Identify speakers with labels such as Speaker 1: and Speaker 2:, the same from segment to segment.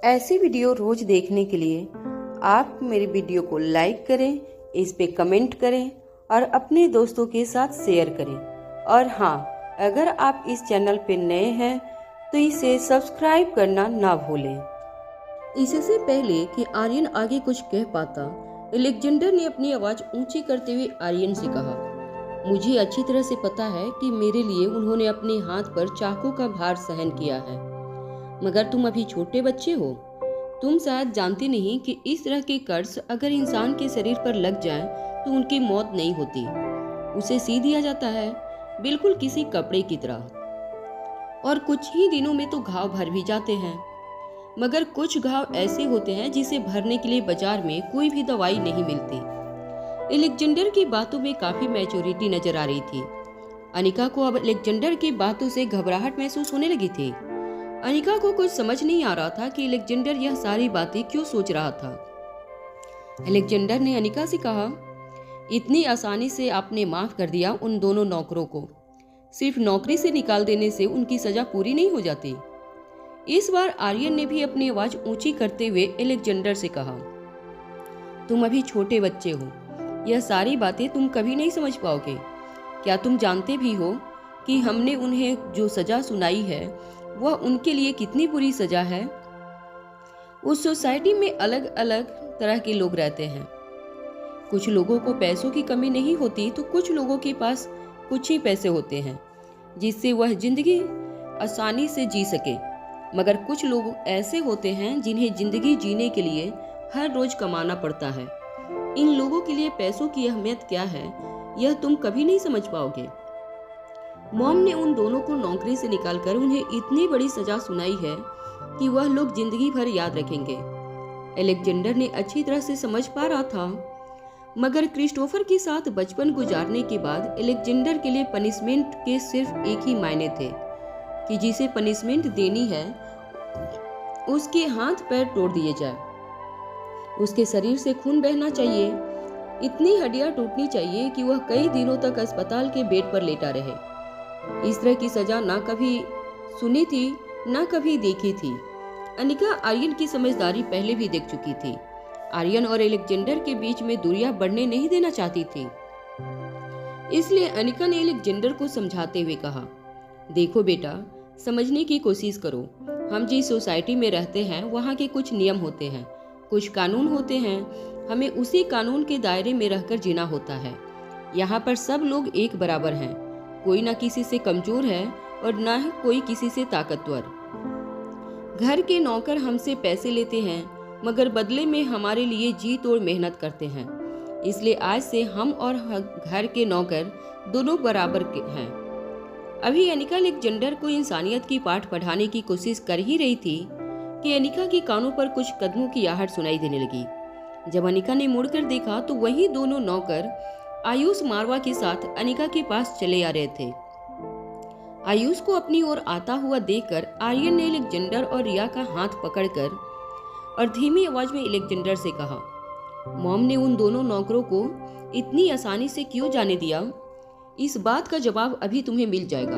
Speaker 1: ऐसी वीडियो रोज देखने के लिए आप मेरे वीडियो को लाइक करें, इस पे कमेंट करें और अपने दोस्तों के साथ शेयर करें। और हाँ, अगर आप इस चैनल पे नए हैं तो इसे सब्सक्राइब करना ना भूलें। इससे पहले कि आर्यन आगे कुछ कह पाता, अलेक्जेंडर ने अपनी आवाज ऊंची करते हुए आर्यन से कहा, मुझे अच्छी तरह से पता है कि मेरे लिए उन्होंने अपने हाथ पर चाकू का भार सहन किया है, मगर तुम अभी छोटे बच्चे हो। तुम शायद जानते नहीं कि इस तरह के कर्ज अगर इंसान के शरीर पर लग जाए तो उनकी मौत नहीं होती, उसे सी दिया जाता है, बिल्कुल किसी कपड़े की तरह। और कुछ ही दिनों में तो घाव भर भी जाते हैं, मगर कुछ घाव ऐसे होते हैं जिसे भरने के लिए बाजार में कोई भी दवाई नहीं मिलती। अलेक्जेंडर की बातों में काफी मैच्योरिटी नजर आ रही थी। अनिका को अब अलेक्जेंडर की बातों से घबराहट महसूस होने लगी थी। अनिका को कुछ समझ नहीं आ रहा था कि अलेक्जेंडर यह सारी बातें क्यों सोच रहा था। अलेक्जेंडर ने अनिका से कहा, इतनी आसानी से आपने माफ कर दिया उन दोनों नौकरों को। सिर्फ नौकरी से निकाल देने से उनकी सजा पूरी नहीं हो जाती। इस बार आर्यन ने भी अपनी आवाज ऊंची करते हुए अलेक्जेंडर से कहा, तुम अभी छोटे बच्चे हो, यह सारी बातें तुम कभी नहीं समझ पाओगे। क्या तुम जानते भी हो कि हमने उन्हें जो सजा सुनाई है वह उनके लिए कितनी बुरी सजा है। उस सोसाइटी में अलग अलग तरह के लोग रहते हैं। कुछ लोगों को पैसों की कमी नहीं होती तो कुछ लोगों के पास कुछ ही पैसे होते हैं जिससे वह जिंदगी आसानी से जी सके, मगर कुछ लोग ऐसे होते हैं जिन्हें जिंदगी जीने के लिए हर रोज कमाना पड़ता है। इन लोगों के लिए पैसों की अहमियत क्या है यह तुम कभी नहीं समझ पाओगे। मॉम ने उन दोनों को नौकरी से निकालकर उन्हें इतनी बड़ी सजा सुनाई है कि वह लोग जिंदगी भर याद रखेंगे। अलेक्जेंडर ने अच्छी तरह से समझ पा रहा था, मगर क्रिस्टोफर के साथ बचपन गुजारने के बाद अलेक्जेंडर के लिए पनिशमेंट के सिर्फ एक ही मायने थे कि जिसे पनिशमेंट देनी है उसके हाथ पैर तोड़ दिए जाए, उसके शरीर से खून बहना चाहिए, इतनी हड्डियां टूटनी चाहिए कि वह कई दिनों तक अस्पताल के बेड पर लेटा रहे। इस तरह की सजा ना कभी सुनी थी ना कभी देखी थी। अनिका आर्यन की समझदारी पहले भी देख चुकी थी। आर्यन और अलेक्जेंडर के बीच में दूरियां बढ़ने नहीं देना चाहती थी। इसलिए अनिका ने अलेक्जेंडर को समझाते हुए कहा, देखो बेटा, समझने की कोशिश करो। हम जिस सोसाइटी में रहते हैं वहाँ के कुछ नियम होते हैं, कुछ कानून होते हैं, हमें उसी कानून के दायरे में रहकर जीना होता है। यहाँ पर सब लोग एक बराबर हैं, कोई ना किसी से कमजोर है और ना कोई किसी से ताकतवर। घर के नौकर हमसे पैसे लेते हैं मगर बदले में हमारे लिए जी तोड़ मेहनत करते हैं। इसलिए आज से हम और घर के नौकर दोनों बराबर के हैं। अभी अनिका अलेक्जेंडर को इंसानियत की पाठ पढ़ाने की कोशिश कर ही रही थी कि अनिका के कानों पर कुछ कदमों की आहट सुनाई देने लगी। जब अनिका ने मुड़कर देखा तो वही दोनों नौकर आयुष मारवा के साथ अनिका के पास चले आ रहे थे। आयुष को अपनी ओर आता हुआ देखकर आर्यन ने अलेक्जेंडर और रिया का हाथ पकड़कर और धीमी आवाज में अलेक्जेंडर से कहा, मॉम ने उन दोनों नौकरों को इतनी आसानी से क्यों जाने दिया? इस बात का जवाब अभी तुम्हें मिल जाएगा।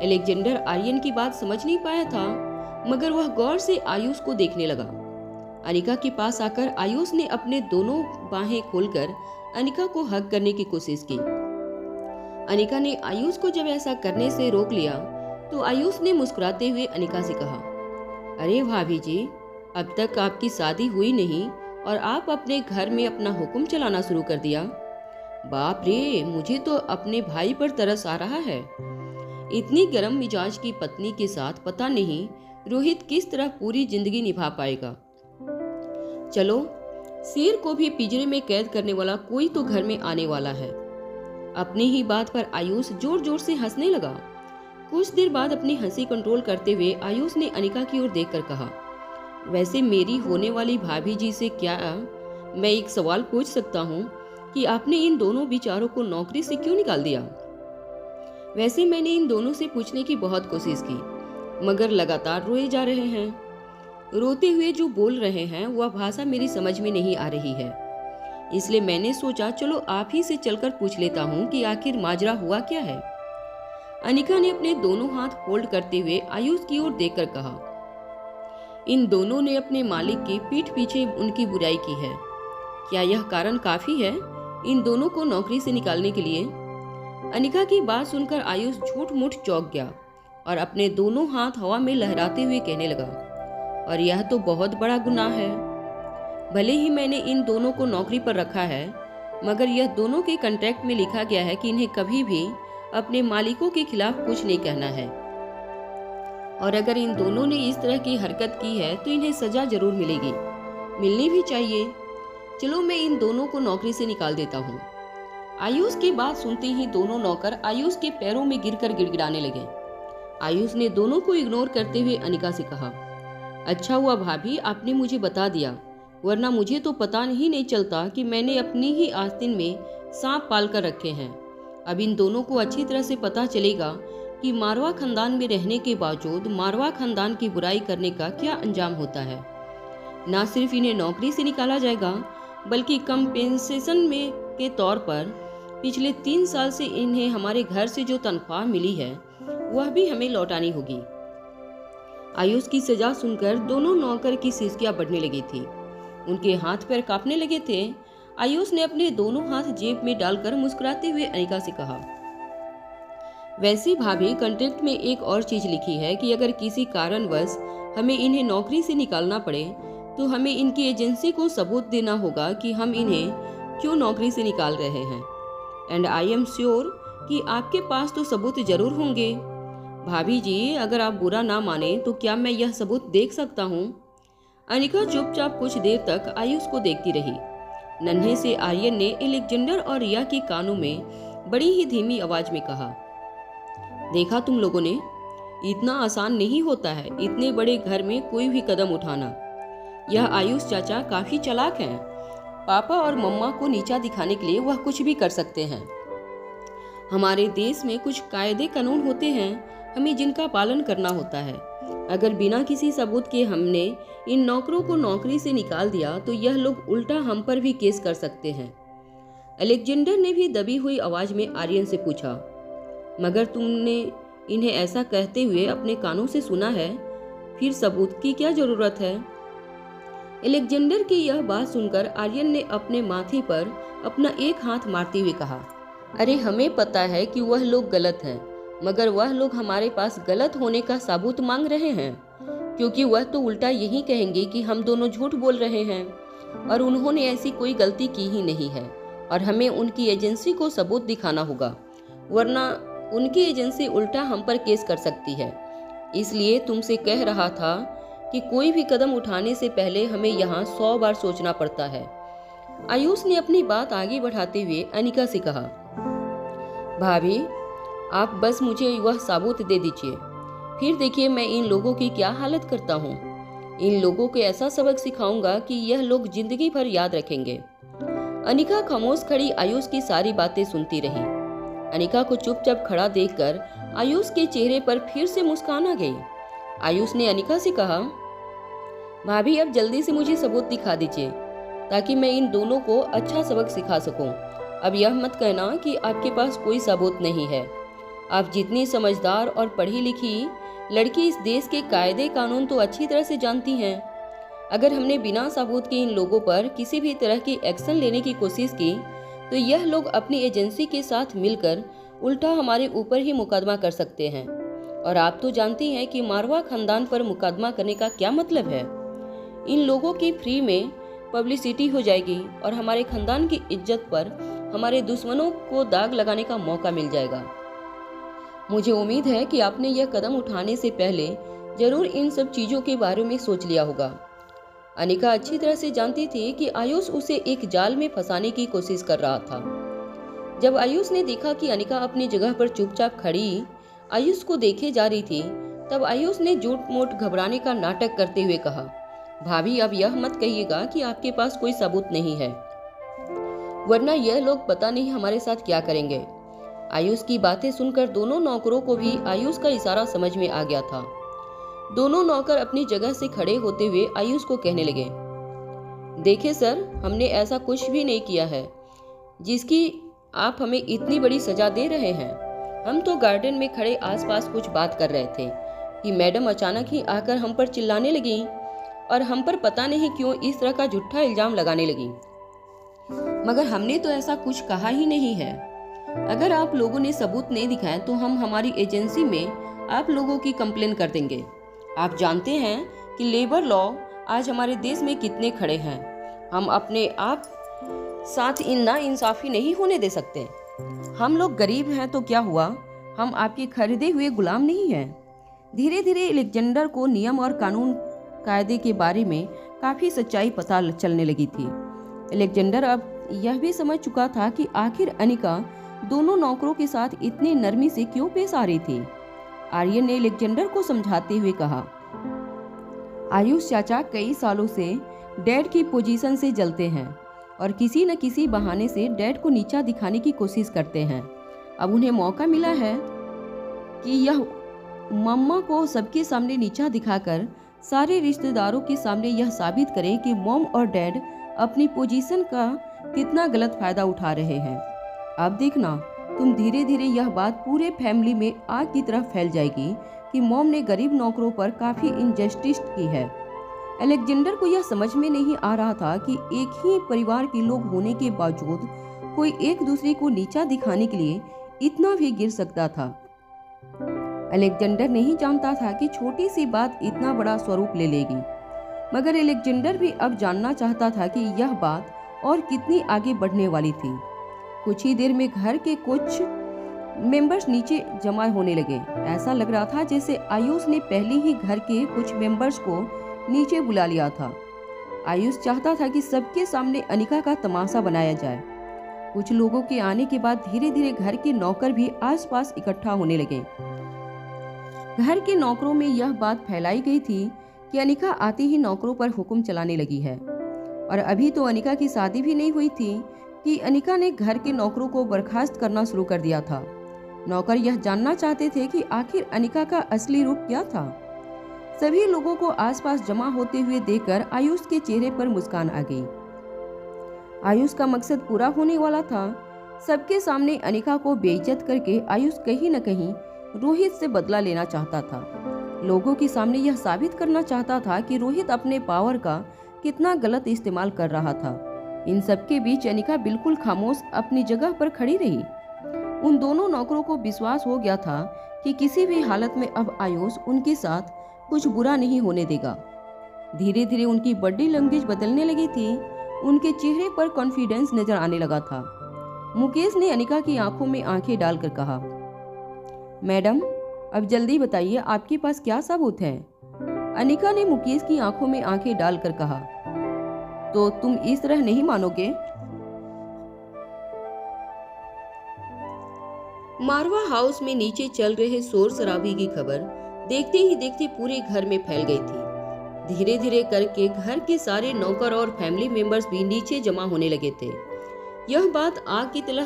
Speaker 1: अलेक्जेंडर आर्यन की बात समझ नहीं पाया था, मगर वह गौर से आयुष को देखने लगा। अनिका के पास आकर आयुष ने अपने दोनों बाहें खोलकर अनिका को हग करने की कोशिश की। अनिका ने आयुष को जब ऐसा करने से रोक लिया तो आयुष ने मुस्कुराते हुए अनिका से कहा, अरे भाभी जी, अब तक आपकी शादी हुई नहीं और आप अपने घर में अपना हुक्म चलाना शुरू कर दिया। बाप रे, मुझे तो अपने भाई पर तरस आ रहा है। इतनी गर्म मिजाज की पत्नी के साथ पता नहीं रोहित किस तरह पूरी जिंदगी निभा पाएगा। चलो, शेर को भी पिंजरे में कैद करने वाला कोई तो घर में आने वाला है। अपनी ही बात पर आयुष जोर जोर से हंसने लगा। कुछ देर बाद अपनी हंसी कंट्रोल करते हुए आयुष ने अनिका की ओर देखकर कहा, वैसे मेरी होने वाली भाभी जी से क्या मैं एक सवाल पूछ सकता हूँ कि आपने इन दोनों बेचारों को नौकरी से क्यों निकाल दिया? वैसे मैंने इन दोनों से पूछने की बहुत कोशिश की, मगर लगातार रोए जा रहे हैं। रोते हुए जो बोल रहे हैं वह भाषा मेरी समझ में नहीं आ रही है। इसलिए मैंने सोचा चलो आप ही से चलकर पूछ लेता हूँ कि आखिर माजरा हुआ क्या है। अनिका ने अपने दोनों हाथ फोल्ड करते हुए आयुष की ओर देखकर कहा, इन दोनों ने अपने मालिक की पीठ पीछे उनकी बुराई की है। क्या यह कारण काफी है इन दोनों को नौकरी से निकालने के लिए? अनिका की बात सुनकर आयुष झूठ मूठ चौंक गया और अपने दोनों हाथ हवा में लहराते हुए कहने लगा, और यह तो बहुत बड़ा गुनाह है। भले ही मैंने इन दोनों को नौकरी पर रखा है, मगर यह दोनों के कॉन्ट्रैक्ट में लिखा गया है कि इन्हें कभी भी अपने मालिकों के खिलाफ कुछ नहीं कहना है। और अगर इन दोनों ने इस तरह की हरकत की है तो इन्हें सजा जरूर मिलेगी, मिलनी भी चाहिए। चलो मैं इन दोनों को नौकरी से निकाल देता हूँ। आयुष की बात सुनते ही दोनों नौकर आयुष के पैरों में गिरकर गिड़गिड़ाने लगे। आयुष ने दोनों को इग्नोर करते हुए अनिका से कहा, अच्छा हुआ भाभी आपने मुझे बता दिया, वरना मुझे तो पता ही नहीं चलता कि मैंने अपनी ही आस्तीन में सांप पाल कर रखे हैं। अब इन दोनों को अच्छी तरह से पता चलेगा कि मारवा खानदान में रहने के बावजूद मारवा खानदान की बुराई करने का क्या अंजाम होता है। न सिर्फ इन्हें नौकरी से निकाला जाएगा, बल्कि कंपेंसेशन में के तौर पर पिछले 3 साल से इन्हें हमारे घर से जो तनख्वाह मिली है वह भी हमें लौटानी होगी। आयुष की सजा सुनकर दोनों नौकर की सिसकियां बढ़ने लगी थी। उनके हाथ पैर कांपने लगे थे। आयुष ने अपने दोनों हाथ जेब में डालकर मुस्कुराते हुए अनिका से कहा, वैसे भाभी कॉन्ट्रैक्ट में एक और चीज लिखी है कि अगर किसी कारणवश हमें इन्हें नौकरी से निकालना पड़े तो हमें इनकी एजेंसी को सबूत देना होगा कि हम इन्हें क्यों नौकरी से निकाल रहे हैं। एंड आई एम श्योर कि आपके पास तो सबूत जरूर होंगे। भाभी जी अगर आप बुरा ना माने तो क्या मैं यह सबूत देख सकता हूँ? अनिका चुपचाप कुछ देर तक आयुष को देखती रही। नन्हे से आर्यन ने एलेक्जेंडर और रिया के कानों में बड़ी ही धीमी आवाज में कहा, देखा तुम लोगों ने, इतना आसान नहीं होता है इतने बड़े घर में कोई भी कदम उठाना। यह आयुष चाचा काफी चालाक हैं। पापा और मम्मा को नीचा दिखाने के लिए वह कुछ भी कर सकते हैं। हमारे देश में कुछ कायदे कानून होते हैं हमें जिनका पालन करना होता है। अगर बिना किसी सबूत के हमने इन नौकरों को नौकरी से निकाल दिया तो यह लोग उल्टा हम पर भी केस कर सकते हैं। अलेक्जेंडर ने भी दबी हुई आवाज में आर्यन से पूछा, मगर तुमने इन्हें ऐसा कहते हुए अपने कानों से सुना है, फिर सबूत की क्या जरूरत है? अलेक्जेंडर की यह बात सुनकर आर्यन ने अपने माथे पर अपना एक हाथ मारते हुए कहा, अरे हमें पता है कि वह लोग गलत हैं, मगर वह लोग हमारे पास गलत होने का सबूत मांग रहे हैं, क्योंकि वह तो उल्टा यही कहेंगे कि हम दोनों झूठ बोल रहे हैं और उन्होंने ऐसी कोई गलती की ही नहीं है और हमें उनकी एजेंसी को सबूत दिखाना होगा, वरना उनकी एजेंसी उल्टा हम पर केस कर सकती है। इसलिए तुमसे कह रहा था कि कोई भी कदम उठाने से पहले हमें यहाँ 100 बार सोचना पड़ता है। आयुष ने अपनी बात आगे बढ़ाते हुए अनिका से कहा, भाभी आप बस मुझे वह सबूत दे दीजिए, फिर देखिए मैं इन लोगों की क्या हालत करता हूँ। इन लोगों को ऐसा सबक सिखाऊंगा कि यह लोग जिंदगी भर याद रखेंगे। अनिका खामोश खड़ी आयुष की सारी बातें सुनती रही। अनिका को चुपचाप खड़ा देखकर आयुष के चेहरे पर फिर से मुस्कान आ गई। आयुष ने अनिका से कहा, भाभी अब जल्दी से मुझे सबूत दिखा दीजिए ताकि मैं इन दोनों को अच्छा सबक सिखा सकूं। अब यह मत कहना कि आपके पास कोई सबूत नहीं है। आप जितनी समझदार और पढ़ी लिखी लड़की इस देश के कायदे कानून तो अच्छी तरह से जानती हैं। अगर हमने बिना सबूत के इन लोगों पर किसी भी तरह की एक्शन लेने की कोशिश की तो यह लोग अपनी एजेंसी के साथ मिलकर उल्टा हमारे ऊपर ही मुकदमा कर सकते हैं। और आप तो जानती हैं कि मारवा खानदान पर मुकदमा करने का क्या मतलब है। इन लोगों की फ्री में पब्लिसिटी हो जाएगी और हमारे खानदान की इज्जत पर हमारे दुश्मनों को दाग लगाने का मौका मिल जाएगा। मुझे उम्मीद है कि आपने यह कदम उठाने से पहले जरूर इन सब चीजों के बारे में सोच लिया होगा। अनिका अच्छी तरह से जानती थी कि आयुष उसे एक जाल में फंसाने की कोशिश कर रहा था। जब आयुष ने देखा कि अनिका अपनी जगह पर चुपचाप खड़ी आयुष को देखे जा रही थी, तब आयुष ने झूठ मूठ घबराने का नाटक करते हुए कहा, भाभी अब यह मत कहिएगा कि आपके पास कोई सबूत नहीं है, वरना यह लोग पता नहीं हमारे साथ क्या करेंगे। आयुष की बातें सुनकर दोनों नौकरों को भी आयुष का इशारा समझ में आ गया था। दोनों नौकर अपनी जगह से खड़े होते हुए आयुष को कहने लगे, देखिए सर, हमने ऐसा कुछ भी नहीं किया है जिसकी आप हमें इतनी बड़ी सजा दे रहे हैं। हम तो गार्डन में खड़े आसपास कुछ बात कर रहे थे कि मैडम अचानक ही आकर हम पर चिल्लाने लगी और हम पर पता नहीं क्यों इस तरह का झूठा इल्जाम लगाने लगी, मगर हमने तो ऐसा कुछ कहा ही नहीं है। अगर आप लोगों ने सबूत नहीं दिखाए तो हम हमारी एजेंसी में आप लोगों की कंप्लेन कर देंगे। आप जानते हैं कि लेबर लॉ आज हमारे देश में कितने खड़े हैं। हम अपने आप साथ नाइंसाफी नहीं होने दे सकते। हम लोग गरीब हैं तो क्या हुआ, हम आपके खरीदे हुए गुलाम नहीं हैं। धीरे धीरे अलेक्जेंडर को नियम और कानून कायदे के बारे में काफी सच्चाई पता चलने लगी थी। अलेक्जेंडर अब यह भी समझ चुका था कि आखिर अनिका दोनों नौकरों के साथ इतनी नरमी से क्यों पेश आ रही थी। आर्यन ने अलेक्जेंडर को समझाते हुए कहा, आयुष चाचा कई सालों से डैड की पोजीशन से जलते हैं और किसी न किसी बहाने से डैड को नीचा दिखाने की कोशिश करते हैं। अब उन्हें मौका मिला है कि यह मम्मा को सबके सामने नीचा दिखाकर सारे रिश्तेदारों के सामने यह साबित करें कि मॉम और डैड अपनी पोजीशन का कितना गलत फायदा उठा रहे हैं। अब देखना, तुम धीरे धीरे यह बात पूरे फैमिली में आग की तरह फैल जाएगी कि मॉम ने गरीब नौकरों पर काफी इनजस्टिस की है। अलेक्जेंडर को यह समझ में नहीं आ रहा था कि एक ही परिवार के लोग होने के बावजूद कोई एक दूसरे को नीचा दिखाने के लिए इतना भी गिर सकता था। अलेक्जेंडर नहीं जानता था कि छोटी सी बात इतना बड़ा स्वरूप ले लेगी, मगर अलेक्जेंडर भी अब जानना चाहता था कि यह बात और कितनी आगे बढ़ने वाली थी। कुछ ही देर में घर के कुछ मेंबर्स नीचे जमा होने लगे। ऐसा लग रहा था जैसे आयुष ने पहले ही घर के कुछ मेंबर्स को नीचे बुला लिया था। आयुष चाहता था कि सबके सामने अनिका का तमाशा बनाया जाए। कुछ लोगों के आने के बाद धीरे धीरे घर के नौकर भी आसपास इकट्ठा होने लगे। घर के नौकरों में यह बात फैलाई गई थी कि अनिका आते ही नौकरों पर हुक्म चलाने लगी है, और अभी तो अनिका की शादी भी नहीं हुई थी कि अनिका ने घर के नौकरों को बर्खास्त करना शुरू कर दिया था। नौकर यह जानना चाहते थे कि आखिर अनिका का असली रूप क्या था। सभी लोगों को आसपास जमा होते हुए देखकर आयुष के चेहरे पर मुस्कान आ गई। आयुष का मकसद पूरा होने वाला था। सबके सामने अनिका को बेइज्जत करके आयुष कहीं न कहीं रोहित से बदला लेना चाहता था। लोगों के सामने यह साबित करना चाहता था कि रोहित अपने पावर का कितना गलत इस्तेमाल कर रहा था। इन सब के बीच अनिका बिल्कुल खामोश अपनी जगह पर खड़ी रही। उन दोनों नौकरों को विश्वास हो गया था कि किसी भी हालत में अब आयुष उनके साथ कुछ बुरा नहीं होने देगा। धीरे धीरे उनकी बॉडी लैंग्वेज बदलने लगी थी। उनके चेहरे पर कॉन्फिडेंस नजर आने लगा था। मुकेश ने अनिका की आंखों में आंखें डालकर कहा, मैडम अब जल्दी बताइए आपके पास क्या सबूत है। अनिका ने मुकेश की आंखों में आंखें डालकर कहा, तो तुम इस तरह नहीं मानोगे। मारवा हाउस में नीचे चल रहे शोर शराबे की खबर देखते ही देखते पूरे घर में फैल गई थी। धीरे धीरे करके घर के सारे नौकर और फैमिली मेंबर्स भी नीचे जमा होने लगे थे। यह बात आग की तरह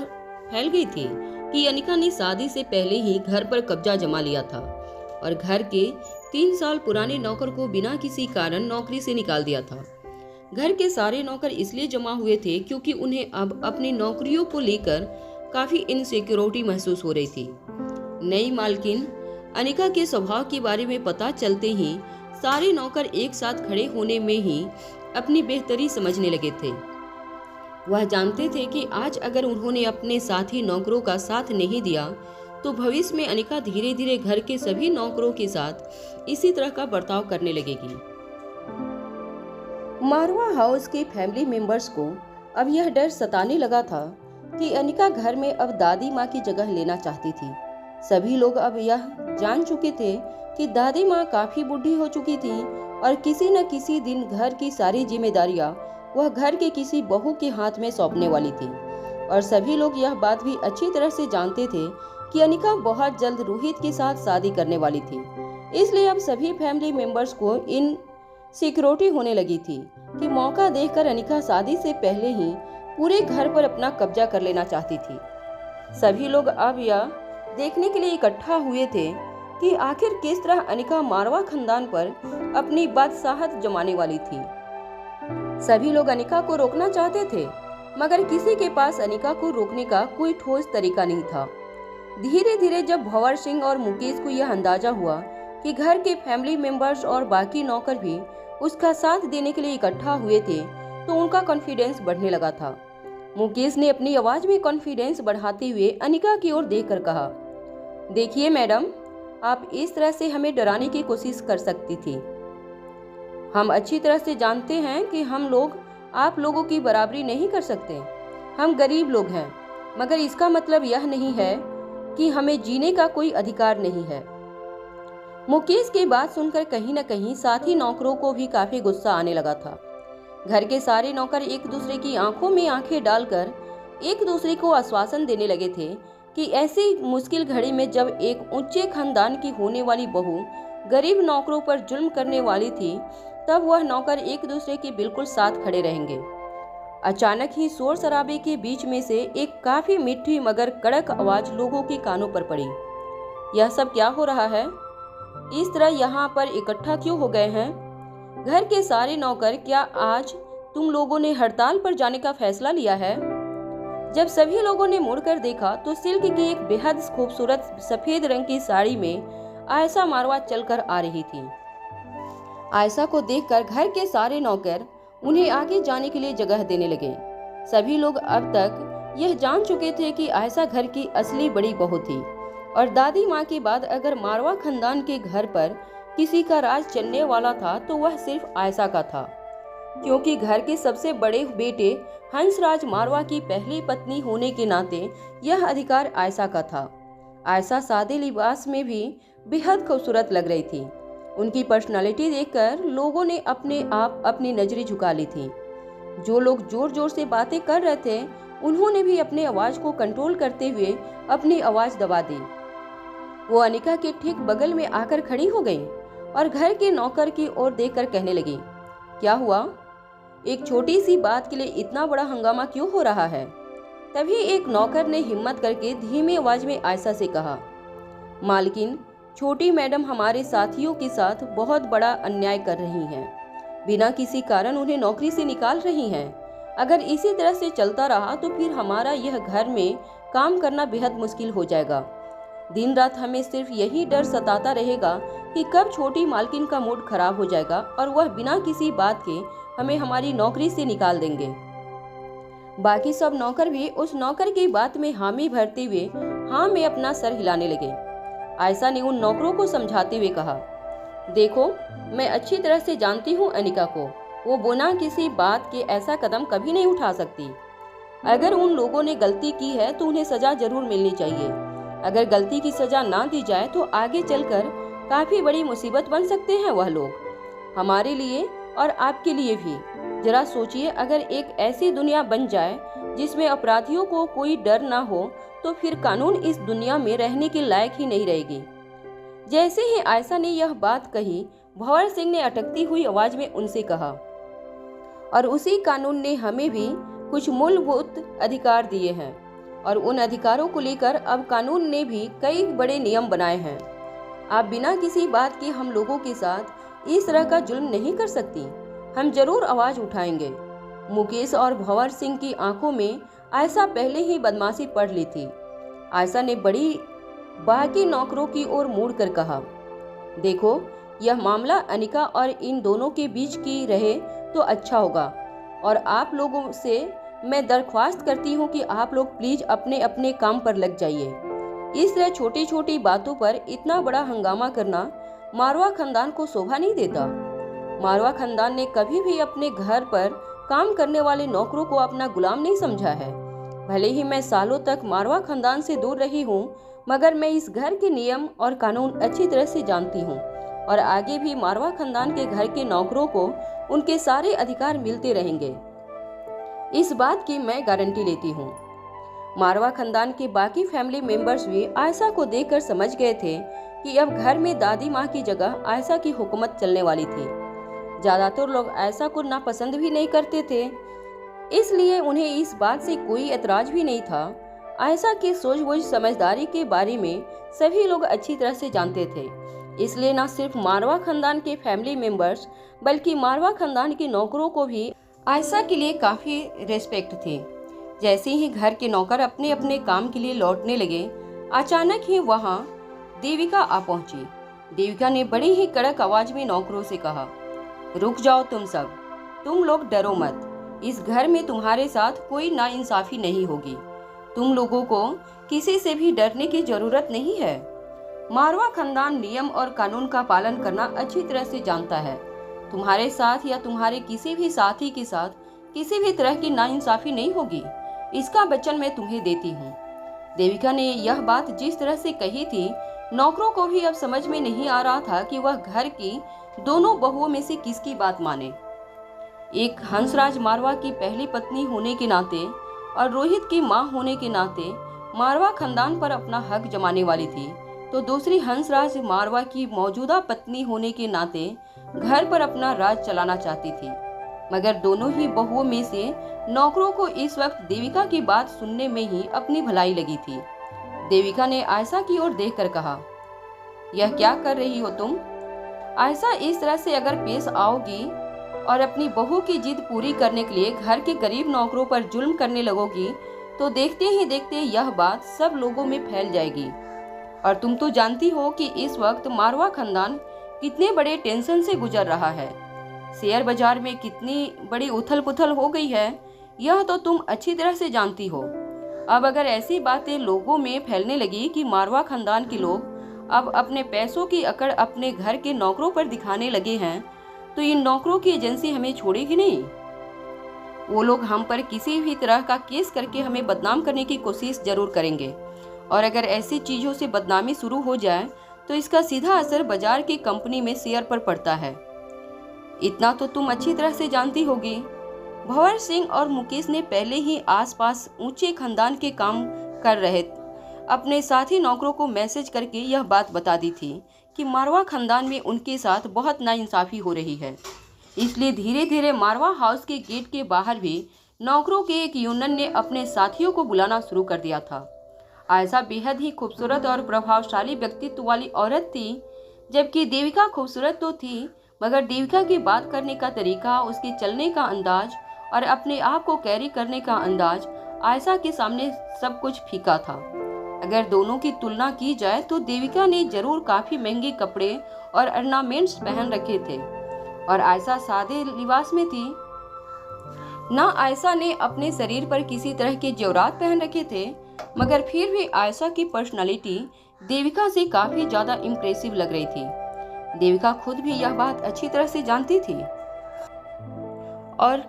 Speaker 1: फैल गई थी कि अनिका ने शादी से पहले ही घर पर कब्जा जमा लिया था और घर के 3 साल पुराने नौकर को बिना किसी कारण नौकरी से निकाल दिया था। घर के सारे नौकर इसलिए जमा हुए थे क्योंकि उन्हें अब अपनी नौकरियों को लेकर काफी इनसिक्योरिटी महसूस हो रही थी। नई मालकिन अनिका के स्वभाव के बारे में पता चलते ही सारे नौकर एक साथ खड़े होने में ही अपनी बेहतरी समझने लगे थे। वह जानते थे कि आज अगर उन्होंने अपने साथी नौकरों का साथ नहीं दिया तो भविष्य में अनिका धीरे धीरे घर के सभी नौकरों के साथ इसी तरह का बर्ताव करने लगेगी। मारवा हाउस के फैमिली मेंबर्स को अब यह डर सताने लगा था कि अनिका घर में अब दादी माँ की जगह लेना चाहती थी। सभी लोग अब यह जान चुके थे कि दादी माँ काफी बूढ़ी हो चुकी थी और किसी न किसी दिन घर की सारी जिम्मेदारियां वह घर के किसी बहू के हाथ में सौंपने वाली थी। और सभी लोग यह बात भी अच्छी तरह से जानते थे कि अनिका बहुत जल्द रोहित के साथ शादी करने वाली थी। इसलिए अब सभी फैमिली मेंबर्स को इन सिक्योरिटी होने लगी थी कि मौका देखकर अनिका शादी से पहले ही पूरे घर पर अपना कब्जा कर लेना चाहती थी। सभी लोग अब यह देखने के लिए इकट्ठा हुए थे कि आखिर किस तरह अनिका मारवा खानदान पर अपनी बादशाहत जमाने वाली थी। सभी लोग अनिका को रोकना चाहते थे, मगर किसी के पास अनिका को रोकने का कोई ठोस तरीका नहीं था। धीरे धीरे जब भंवर सिंह और मुकेश को यह अंदाजा हुआ कि घर के फैमिली मेंबर्स और बाकी नौकर भी उसका साथ देने के लिए इकट्ठा हुए थे तो उनका कॉन्फिडेंस बढ़ने लगा था। मुकेश ने अपनी आवाज में कॉन्फिडेंस बढ़ाते हुए अनिका की ओर देखकर कहा, देखिए मैडम, आप इस तरह से हमें डराने की कोशिश कर सकती थी। हम अच्छी तरह से जानते हैं कि हम लोग आप लोगों की बराबरी नहीं कर सकते। हम गरीब लोग हैं, मगर इसका मतलब यह नहीं है कि हमें जीने का कोई अधिकार नहीं है। मुकेश की बात सुनकर कहीं न कहीं साथी नौकरों को भी काफी गुस्सा आने लगा था। घर के सारे नौकर एक दूसरे की आंखों में आंखें डालकर एक दूसरे को आश्वासन देने लगे थे कि ऐसी मुश्किल घड़ी में जब एक ऊंचे खानदान की होने वाली बहू गरीब नौकरों पर जुल्म करने वाली थी, तब वह नौकर एक दूसरे के बिल्कुल साथ खड़े रहेंगे। अचानक ही शोर शराबे के बीच में से एक काफी मीठी मगर कड़क आवाज लोगों के कानों पर पड़ी। यह सब क्या हो रहा है? इस तरह यहाँ पर इकट्ठा क्यों हो गए हैं? घर के सारे नौकर, क्या आज तुम लोगों ने हड़ताल पर जाने का फैसला लिया है? जब सभी लोगों ने मुड़कर देखा तो सिल्क की एक बेहद खूबसूरत सफेद रंग की साड़ी में आयशा मारवा चलकर आ रही थी। आयशा को देखकर घर के सारे नौकर उन्हें आगे जाने के लिए जगह देने लगे। सभी लोग अब तक यह जान चुके थे कि आयशा घर की असली बड़ी बहू थी और दादी माँ के बाद अगर मारवा खानदान के घर पर किसी का राज चलने वाला था तो वह सिर्फ आयशा का था, क्योंकि घर के सबसे बड़े बेटे हंसराज मारवा की पहली पत्नी होने के नाते यह अधिकार आयशा का था। आयशा सादे लिबास में भी बेहद खूबसूरत लग रही थी। उनकी पर्सनालिटी देखकर लोगों ने अपने आप अपनी नजरें झुका ली थी। जो लोग जोर जोर से बातें कर रहे थे उन्होंने भी अपनी आवाज को कंट्रोल करते हुए अपनी आवाज दबा दी। वो अनिका के ठीक बगल में आकर खड़ी हो गई और घर के नौकर की ओर देखकर कहने लगी, क्या हुआ? एक छोटी सी बात के लिए इतना बड़ा हंगामा क्यों हो रहा है? तभी एक नौकर ने हिम्मत करके धीमी आवाज में आयशा से कहा, मालकिन, छोटी मैडम हमारे साथियों के साथ बहुत बड़ा अन्याय कर रही हैं। बिना किसी कारण उन्हें नौकरी से निकाल रही हैं। अगर इसी तरह से चलता रहा तो फिर हमारा यह घर में काम करना बेहद मुश्किल हो जाएगा। दिन रात हमें सिर्फ यही डर सताता रहेगा कि कब छोटी मालकिन का मूड खराब हो जाएगा और वह बिना किसी बात के हमें हमारी नौकरी से निकाल देंगे। बाकी सब नौकर भी उस नौकर की बात में हामी भरते हुए हाँ में अपना सर हिलाने लगे। आयशा ने उन नौकरों को समझाते हुए कहा, देखो, मैं अच्छी तरह से जानती हूँ अनिका को, वो बिना किसी बात के ऐसा कदम कभी नहीं उठा सकती। अगर उन लोगों ने गलती की है तो उन्हें सजा जरूर मिलनी चाहिए। अगर गलती की सजा ना दी जाए तो आगे चलकर काफी बड़ी मुसीबत बन सकते हैं वह लोग, हमारे लिए और आपके लिए भी। जरा सोचिए, अगर एक ऐसी दुनिया बन जाए जिसमें अपराधियों को कोई डर ना हो तो फिर कानून इस दुनिया में रहने के लायक ही नहीं रहेगी। जैसे ही आयशा ने यह बात कही, भंवर सिंह ने अटकती हुई आवाज में उनसे कहा, और उसी कानून ने हमें भी कुछ मूलभूत अधिकार दिए हैं और उन अधिकारों को लेकर अब कानून ने भी कई बड़े नियम बनाए हैं। आप बिना किसी बात के हम लोगों के साथ इस तरह का जुल्म नहीं कर सकती। हम जरूर आवाज उठाएंगे। मुकेश और भंवर सिंह की आंखों में आयशा पहले ही बदमाशी पढ़ ली थी। आयशा ने बड़ी बाकी नौकरों की ओर मुड़कर कहा, देखो, यह मामला अनिका और इन दोनों के बीच की रहे तो अच्छा होगा और आप लोगों से मैं दरख्वास्त करती हूँ कि आप लोग प्लीज अपने अपने काम पर लग जाइए। इस तरह छोटी छोटी बातों पर इतना बड़ा हंगामा करना मारवा खानदान को शोभा नहीं देता। मारवा खानदान ने कभी भी अपने घर पर काम करने वाले नौकरों को अपना गुलाम नहीं समझा है। भले ही मैं सालों तक मारवा खानदान से दूर रही हूँ, मगर मैं इस घर के नियम और कानून अच्छी तरह से जानती हूँ और आगे भी मारवा खानदान के घर के नौकरों को उनके सारे अधिकार मिलते रहेंगे। इस बात की मैं गारंटी लेती हूँ। मारवा खानदान के बाकी फैमिली मेंबर्स भी आयशा को देखकर समझ गए थे कि अब घर में दादी माँ की जगह आयशा की हुकूमत चलने वाली थी। ज्यादातर लोग आयशा को नापसंद भी नहीं करते थे, इसलिए उन्हें इस बात से कोई एतराज भी नहीं था। आयशा की सूझबूझ समझदारी के बारे में सभी लोग अच्छी तरह से जानते थे, इसलिए न सिर्फ मारवा खानदान के फैमिली मेंबर्स बल्कि मारवा खानदान के नौकरों को भी आयशा के लिए काफी रिस्पेक्ट थी। जैसे ही घर के नौकर अपने अपने काम के लिए लौटने लगे, अचानक ही वहाँ देविका आ पहुंची। देविका ने बड़ी ही कड़क आवाज में नौकरों से कहा, रुक जाओ तुम सब, तुम लोग डरो मत। इस घर में तुम्हारे साथ कोई नाइंसाफी नहीं होगी। तुम लोगों को किसी से भी डरने की जरूरत नहीं है। मारवा खानदान नियम और कानून का पालन करना अच्छी तरह से जानता है। तुम्हारे साथ या तुम्हारे किसी भी साथी के साथ किसी भी तरह की नाइंसाफी नहीं होगी, इसका वचन मैं तुम्हें देती हूँ। देविका ने यह बात जिस तरह से कही थी, नौकरों को भी अब समझ में नहीं आ रहा था कि वह घर की दोनों बहुओं में से किसकी बात माने। एक हंसराज मारवा की पहली पत्नी होने के नाते और रोहित की मां होने के नाते मारवा खानदान पर अपना हक जमाने वाली थी, तो दूसरी हंसराज मारवा की मौजूदा पत्नी होने के नाते घर पर अपना राज चलाना चाहती थी। मगर दोनों ही बहुओं में से नौकरों को इस वक्त देविका की बात सुनने में ही अपनी भलाई लगी थी। देविका ने आयशा की ओर देखकर कहा, यह क्या कर रही हो तुम? आयशा, इस तरह से अगर पेश आओगी और अपनी बहू की जिद पूरी करने के लिए घर के गरीब नौकरों पर जुल्म करने लगोगी, तो देखते ही देखते यह बात सब लोगों में फैल जाएगी। और तुम तो जानती हो कि इस वक्त मारवा खानदान कितने बड़े टेंशन से गुजर रहा है। शेयर बाजार में कितनी बड़ी उथल पुथल हो गई है, यह तो तुम अच्छी तरह से जानती हो। अब अगर ऐसी बातें लोगों में फैलने लगी कि मारवा खानदान के लोग अब अपने पैसों की अकड़ अपने घर के नौकरों पर दिखाने लगे हैं, तो इन नौकरों की एजेंसी हमें छोड़ेगी नहीं। वो लोग हम पर किसी भी तरह का केस करके हमें बदनाम करने की कोशिश जरूर करेंगे। और अगर ऐसी चीजों से बदनामी शुरू हो जाए तो इसका सीधा असर बाजार की कंपनी में शेयर पर पड़ता है। इतना तो तुम अच्छी तरह से जानती होगी। भंवर सिंह और मुकेश ने पहले ही आसपास ऊंचे खानदान के काम कर रहे अपने साथी नौकरों को मैसेज करके यह बात बता दी थी कि मारवा खानदान में उनके साथ बहुत नाइंसाफी हो रही है। इसलिए धीरे धीरे मारवा हाउस के गेट के बाहर भी नौकरों के एक यूनियन ने अपने साथियों को बुलाना शुरू कर दिया था। आयशा बेहद ही खूबसूरत और प्रभावशाली व्यक्तित्व वाली औरत थी, जबकि देविका खूबसूरत तो थी, मगर देविका की बात करने का तरीका, उसके चलने का अंदाज और अपने आप को कैरी करने का अंदाज आयशा के सामने सब कुछ फीका था। अगर दोनों की तुलना की जाए तो देविका ने जरूर काफी महंगे कपड़े और ऑर्नामेंट्स पहन रखे थे और आयशा सादे लिबास में थी। ना आयशा ने अपने शरीर पर किसी तरह के जेवरात पहन रखे थे, मगर फिर भी आयशा की पर्सनालिटी देविका से काफी ज्यादा इम्प्रेसिव लग रही थी। देविका खुद भी यह बात अच्छी तरह से जानती थी और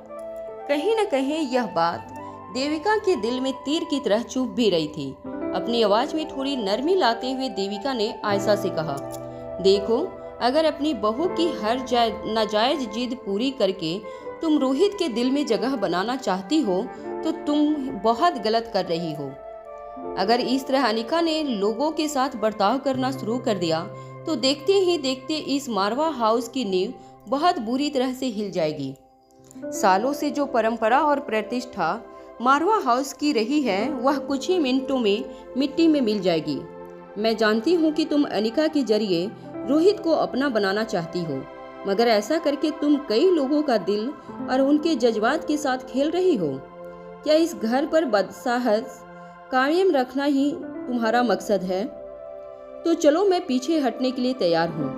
Speaker 1: कहीं न कहीं यह बात देविका के दिल में तीर की तरह चुभ भी रही थी। अपनी आवाज में थोड़ी नरमी लाते हुए देविका ने आयशा से कहा, देखो, अगर अपनी बहू की हर नाजायज जिद पूरी करके तुम रोहित के दिल में जगह बनाना चाहती हो तो तुम बहुत गलत कर रही हो। अगर इस तरह अनिका ने लोगों के साथ बर्ताव करना शुरू कर दिया तो देखते ही देखते इस मारवा हाउस की नींव बहुत बुरी तरह से हिल जाएगी। सालों से जो परंपरा और प्रतिष्ठा मारवा हाउस की रही है, वह कुछ ही मिनटों में मिट्टी में मिल जाएगी। मैं जानती हूँ कि तुम अनिका के जरिए रोहित को अपना बनाना चाहती हो, मगर ऐसा करके तुम कई लोगों का दिल और उनके जज्बात के साथ खेल रही हो। क्या इस घर पर बदसाहस कायम रखना ही तुम्हारा मकसद है? तो चलो, मैं पीछे हटने के लिए तैयार हूँ,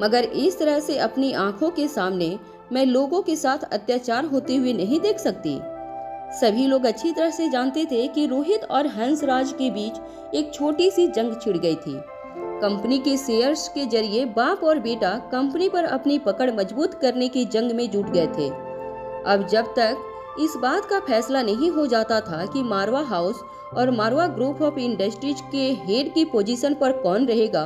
Speaker 1: मगर इस तरह से अपनी आंखों के सामने मैं लोगों के साथ अत्याचार होते हुए नहीं देख सकती। सभी लोग अच्छी तरह से जानते थे कि रोहित और हंसराज के बीच एक छोटी सी जंग छिड़ गई थी। कंपनी के शेयर्स के जरिए बाप और बेटा कंपनी पर अपनी पकड़ मजबूत करने की जंग में जुट गए थे। अब जब तक इस बात का फैसला नहीं हो जाता था कि मारवा हाउस और मारवा ग्रुप ऑफ इंडस्ट्रीज के हेड की पोजीशन पर कौन रहेगा,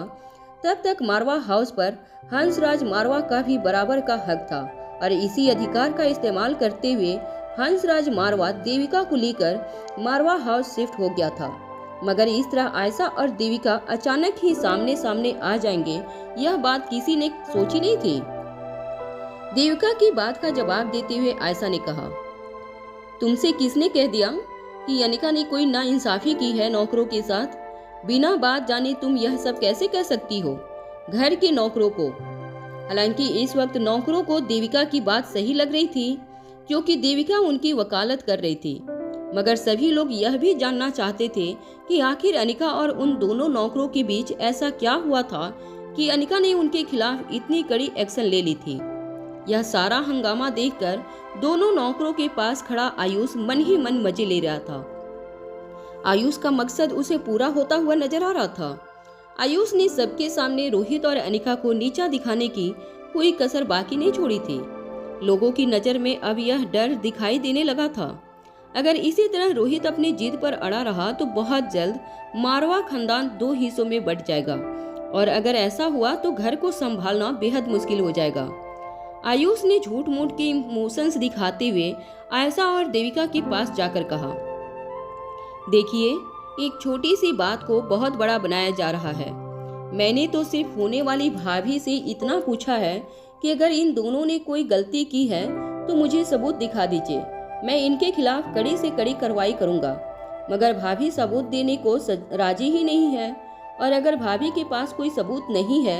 Speaker 1: तब तक मारवा हाउस पर हंसराज मारवा का भी बराबर का हक था और इसी अधिकार का इस्तेमाल करते हुए हंसराज मारवा देविका को लेकर मारवा हाउस शिफ्ट हो गया था। मगर इस तरह आयशा और देविका अचानक ही सामने सामने आ जाएंगे, यह बात किसी ने सोची नहीं थी। देविका की बात का जवाब देते हुए आयशा ने कहा, तुमसे किसने कह दिया कि अनिका ने कोई नाइंसाफी की है नौकरों के साथ? बिना बात जाने तुम यह सब कैसे कह सकती हो घर के नौकरों को? हालांकि इस वक्त नौकरों को देविका की बात सही लग रही थी, क्योंकि देविका उनकी वकालत कर रही थी, मगर सभी लोग यह भी जानना चाहते थे कि आखिर अनिका और उन दोनों नौकरों के बीच ऐसा क्या हुआ था कि अनिका ने उनके खिलाफ इतनी कड़ी एक्शन ले ली थी। यह सारा हंगामा देखकर दोनों नौकरों के पास खड़ा आयुष मन ही मन मजे ले रहा था। आयुष का मकसद उसे पूरा होता हुआ नजर आ रहा था। आयुष ने सबके सामने रोहित और अनिका को नीचा दिखाने की कोई कसर बाकी नहीं छोड़ी थी। लोगों की नजर में अब यह डर दिखाई देने लगा था। अगर इसी तरह रोहित अपनी जिद पर अड़ा रहा तो बहुत जल्द मारवा खानदान 2 हिस्सों में बंट जाएगा, और अगर ऐसा हुआ तो घर को संभालना बेहद मुश्किल हो जाएगा। आयुष ने झूठ मूठ के इमोशंस दिखाते हुए आयशा और देविका के पास जाकर कहा, देखिए, एक छोटी सी बात को बहुत बड़ा बनाया जा रहा है। मैंने तो सिर्फ होने वाली भाभी से इतना पूछा है कि अगर इन दोनों ने कोई गलती की है तो मुझे सबूत दिखा दीजिए, मैं इनके खिलाफ कड़ी से कड़ी कार्रवाई करूंगा। मगर भाभी सबूत देने को राजी ही नहीं है, और अगर भाभी के पास कोई सबूत नहीं है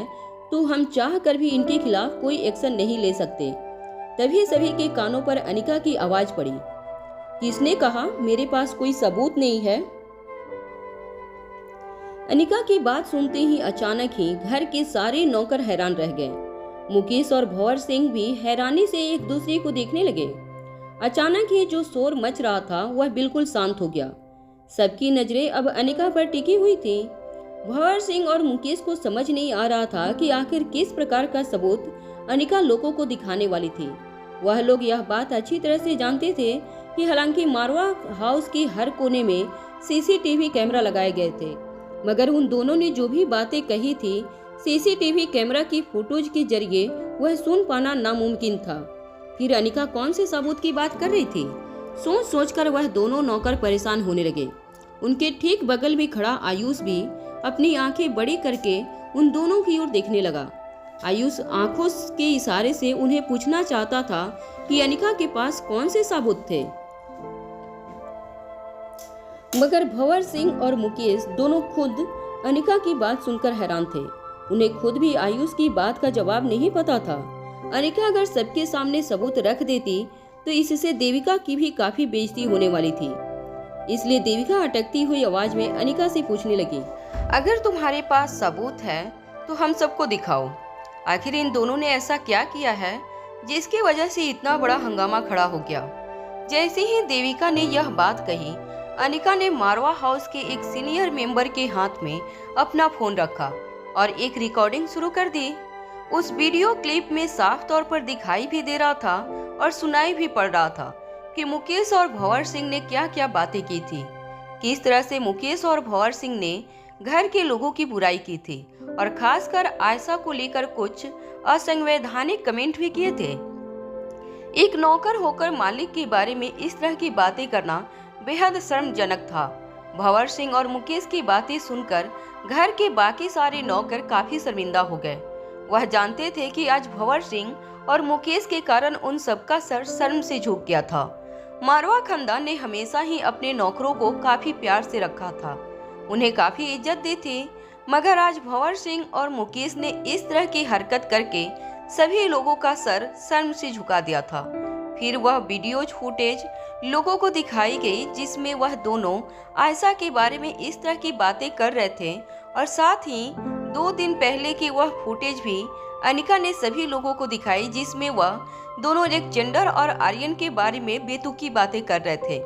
Speaker 1: तो हम चाह कर भी इनके खिलाफ कोई एक्शन नहीं ले सकते। तभी सभी के कानों पर अनिका की आवाज पड़ी। किसने कहा मेरे पास कोई सबूत नहीं है? अनिका की बात सुनते ही अचानक ही घर के सारे नौकर हैरान रह गए। मुकेश और भंवर सिंह भी हैरानी से एक दूसरे को देखने लगे। अचानक ही जो शोर मच रहा था वह बिल्कुल शांत हो गया। सबकी नजरें अब अनिका पर टिकी हुई थी। भंवर सिंह और मुकेश को समझ नहीं आ रहा था कि आखिर किस प्रकार का सबूत अनिका लोगों को दिखाने वाली थी। वह लोग यह बात अच्छी तरह से जानते थे कि हालांकि मारवा हाउस के हर कोने में सीसीटीवी कैमरा लगाए गए थे, मगर उन दोनों ने जो भी बातें कही थी सीसीटीवी कैमरा की फुटेज के जरिए वह सुन पाना नामुमकिन था। फिर अनिका कौन से सबूत की बात कर रही थी? सोच सोचकर वह दोनों नौकर परेशान होने लगे। उनके ठीक बगल में खड़ा आयुष भी अपनी आंखें बड़ी करके उन दोनों की ओर देखने लगा। आयुष आंखों के इशारे से उन्हें पूछना चाहता था कि अनिका के पास कौन से सबूत थे, मगर भंवर सिंह और मुकेश दोनों खुद अनिका की बात सुनकर हैरान थे। उन्हें खुद भी आयुष की बात का जवाब नहीं पता था। अनिका अगर सबके सामने सबूत रख देती तो इससे देविका की भी काफी बेइज्जती होने वाली थी। इसलिए देविका अटकती हुई आवाज में अनिका से पूछने लगी, अगर तुम्हारे पास सबूत है तो हम सबको दिखाओ। आखिर इन दोनों ने ऐसा क्या किया है जिसकी वजह से इतना बड़ा हंगामा खड़ा हो गया? जैसे ही देविका ने यह बात कही, अनिका ने मारवा हाउस के एक सीनियर मेंबर के हाथ में अपना फोन रखा और एक रिकॉर्डिंग शुरू कर दी। उस वीडियो क्लिप में साफ तौर पर दिखाई भी दे रहा था और सुनाई भी पड़ रहा था कि मुकेश और भंवर सिंह ने क्या क्या बातें की थी, किस तरह से मुकेश और भंवर सिंह ने घर के लोगों की बुराई की थी और खासकर आयशा को लेकर कुछ असंवैधानिक कमेंट भी किए थे। एक नौकर होकर मालिक के बारे में इस तरह की बातें करना बेहद शर्मजनक था। भंवर सिंह और मुकेश की बातें सुनकर घर के बाकी सारे नौकर काफी शर्मिंदा हो गए। वह जानते थे कि आज भंवर सिंह और मुकेश के कारण उन सबका सर शर्म से झुक गया था। मारवा खानदान ने हमेशा ही अपने नौकरों को काफी प्यार से रखा था, उन्हें काफी इज्जत दी थी, मगर आज भंवर सिंह और मुकेश ने इस तरह की हरकत करके सभी लोगों का सर शर्म से झुका दिया था। फिर वह वीडियो फुटेज लोगों को दिखाई गई जिसमें वह दोनों आयशा के बारे में इस तरह की बातें कर रहे थे, और साथ ही 2 दिन पहले की वह फुटेज भी अनिका ने सभी लोगों को दिखाई जिसमें वह दोनों जेंडर और आर्यन के बारे में बेतुकी बातें कर रहे थे।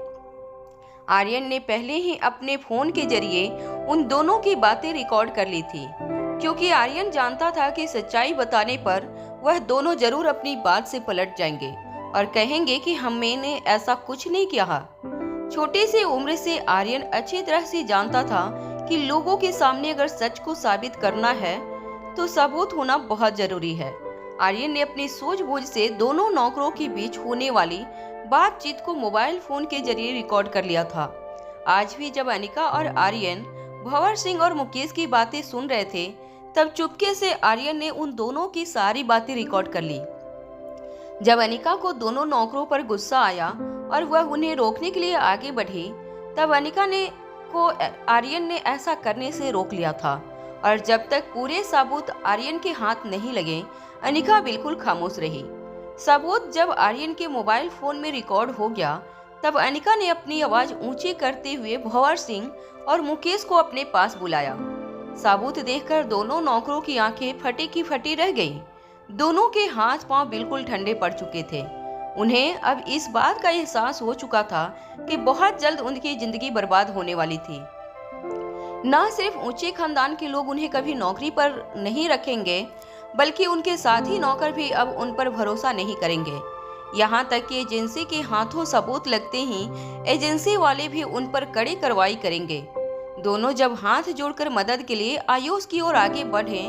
Speaker 1: आर्यन ने पहले ही अपने फोन के जरिए उन दोनों की बातें रिकॉर्ड कर ली थी, क्योंकि आर्यन जानता था कि सच्चाई बताने पर वह दोनों जरूर अपनी बात से पलट जाएंगे और कहेंगे कि हमने ऐसा कुछ नहीं किया। छोटी सी उम्र से आर्यन अच्छी तरह से जानता था कि लोगों के सामने अगर सच को साबित करना है तो सबूत होना बहुत जरूरी है। आर्यन ने अपनी सूझबूझ से दोनों नौकरों के बीच होने वाली बातचीत को मोबाइल फोन के जरिए रिकॉर्ड कर लिया था। आज भी जब अनिका और आर्यन भंवर सिंह और मुकेश की बातें सुन रहे थे, तब चुपके से आर्यन ने उन दोनों की सारी बातें रिकॉर्ड कर ली। जब अनिका को दोनों नौकरों पर गुस्सा आया और वह उन्हें रोकने के लिए आगे बढ़ी, तब अनिका को आर्यन ने ऐसा करने से रोक लिया था, और जब तक पूरे सबूत आर्यन के हाथ नहीं लगे, अनिका बिल्कुल खामोश रही। सबूत जब आर्यन के मोबाइल फोन में रिकॉर्ड हो गया, तब अनिका ने अपनी आवाज ऊंची करते हुए भंवर सिंह और मुकेश को अपने पास बुलाया। सबूत देखकर दोनों नौकरों की आंखें फटी की फटी रह गई। दोनों के हाथ पांव बिल्कुल ठंडे पड़ चुके थे। उन्हें अब इस बात का एहसास हो चुका था कि बहुत जल्द उनकी जिंदगी बर्बाद होने वाली थी। न सिर्फ ऊंचे खानदान के लोग उन्हें कभी नौकरी पर नहीं रखेंगे, बल्कि उनके साथी नौकर भी अब उन पर भरोसा नहीं करेंगे। यहाँ तक कि एजेंसी के हाथों सबूत लगते ही एजेंसी वाले भी उन पर कड़ी कार्रवाई करेंगे। दोनों जब हाथ जोड़कर मदद के लिए आयुष की ओर आगे बढ़े,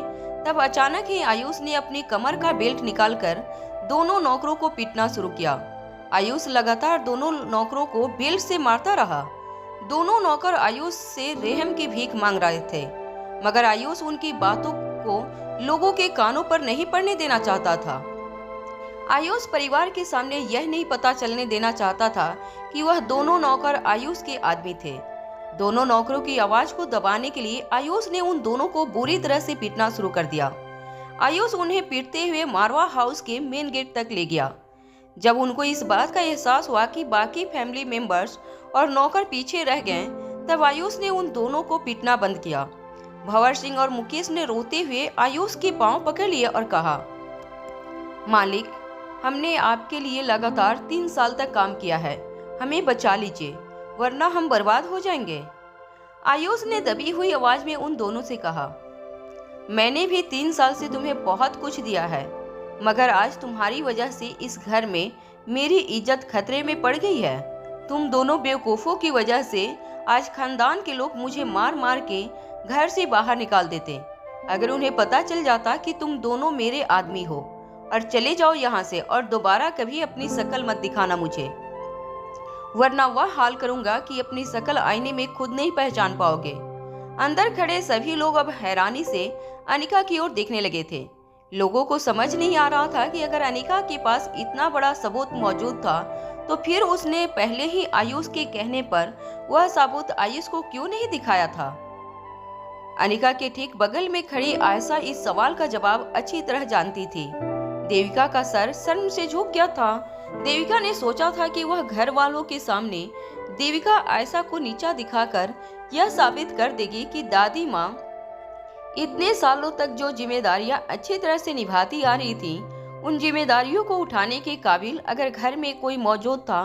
Speaker 1: तब अचानक ही आयुष ने अपनी कमर का बेल्ट निकालकर दोनों नौकरों को पीटना शुरू किया। आयुष लगातार दोनों नौकरों को बेल्ट से मारता रहा। दोनों नौकर आयुष से रहम की भीख मांग रहे थे, मगर आयुष उनकी बातों को लोगों के कानों पर नहीं पड़ने देना चाहता था। आयुष परिवार के सामने यह नहीं पता चलने देना चाहता था कि वह दोनों नौकर आयुष के आदमी थे। दोनों नौकरों की आवाज को दबाने के लिए आयुष ने उन दोनों को बुरी तरह से पीटना शुरू कर दिया। आयुष उन्हें पीटते हुए मारवा हाउस के मेन गेट तक ले गया। जब उनको इस बात का एहसास हुआ कि बाकी फैमिली मेंबर्स और नौकर पीछे रह गए, तब आयुष ने उन दोनों को पीटना बंद किया। भंवर सिंह और मुकेश ने रोते हुए आयुष के पांव पकड़ लिए और कहा, मालिक, हमने आपके लिए लगातार 3 साल तक काम किया है, हमें बचा लीजिए, वरना हम बर्बाद हो जाएंगे। आयुष ने दबी हुई आवाज में उन दोनों से कहा, मैंने भी 3 साल से तुम्हें बहुत कुछ दिया है, मगर आज तुम्हारी वजह से इस घर में मेरी इज्जत खतरे में पड़ गई है। तुम दोनों बेवकूफ़ों की वजह से आज खानदान के लोग मुझे मार मार के घर से बाहर निकाल देते। अगर उन्हें पता चल जाता कि तुम दोनों मेरे आदमी हो, और चले जाओ यहाँ से और दोबारा कभी अपनी शक्ल मत दिखाना मुझे, वरना वह हाल करूंगा कि अपनी शक्ल आईने में खुद नहीं पहचान पाओगे। अंदर खड़े सभी लोग अब हैरानी से अनिका की ओर देखने लगे थे। लोगों को समझ नहीं आ रहा था कि अगर अनिका के पास इतना बड़ा सबूत मौजूद था, तो फिर उसने पहले ही आयुष के कहने पर वह सबूत आयुष को क्यों नहीं दिखाया था। अनिका के ठीक बगल में खड़ी आयशा इस सवाल का जवाब अच्छी तरह जानती थी। देविका का सर शर्म से झुक गया था। देविका ने सोचा था कि वह घर वालों के सामने देविका आयशा को नीचा दिखाकर यह साबित कर देगी कि दादी माँ इतने सालों तक जो जिम्मेदारियां अच्छी तरह से निभाती आ रही थी, उन जिम्मेदारियों को उठाने के काबिल अगर घर में कोई मौजूद था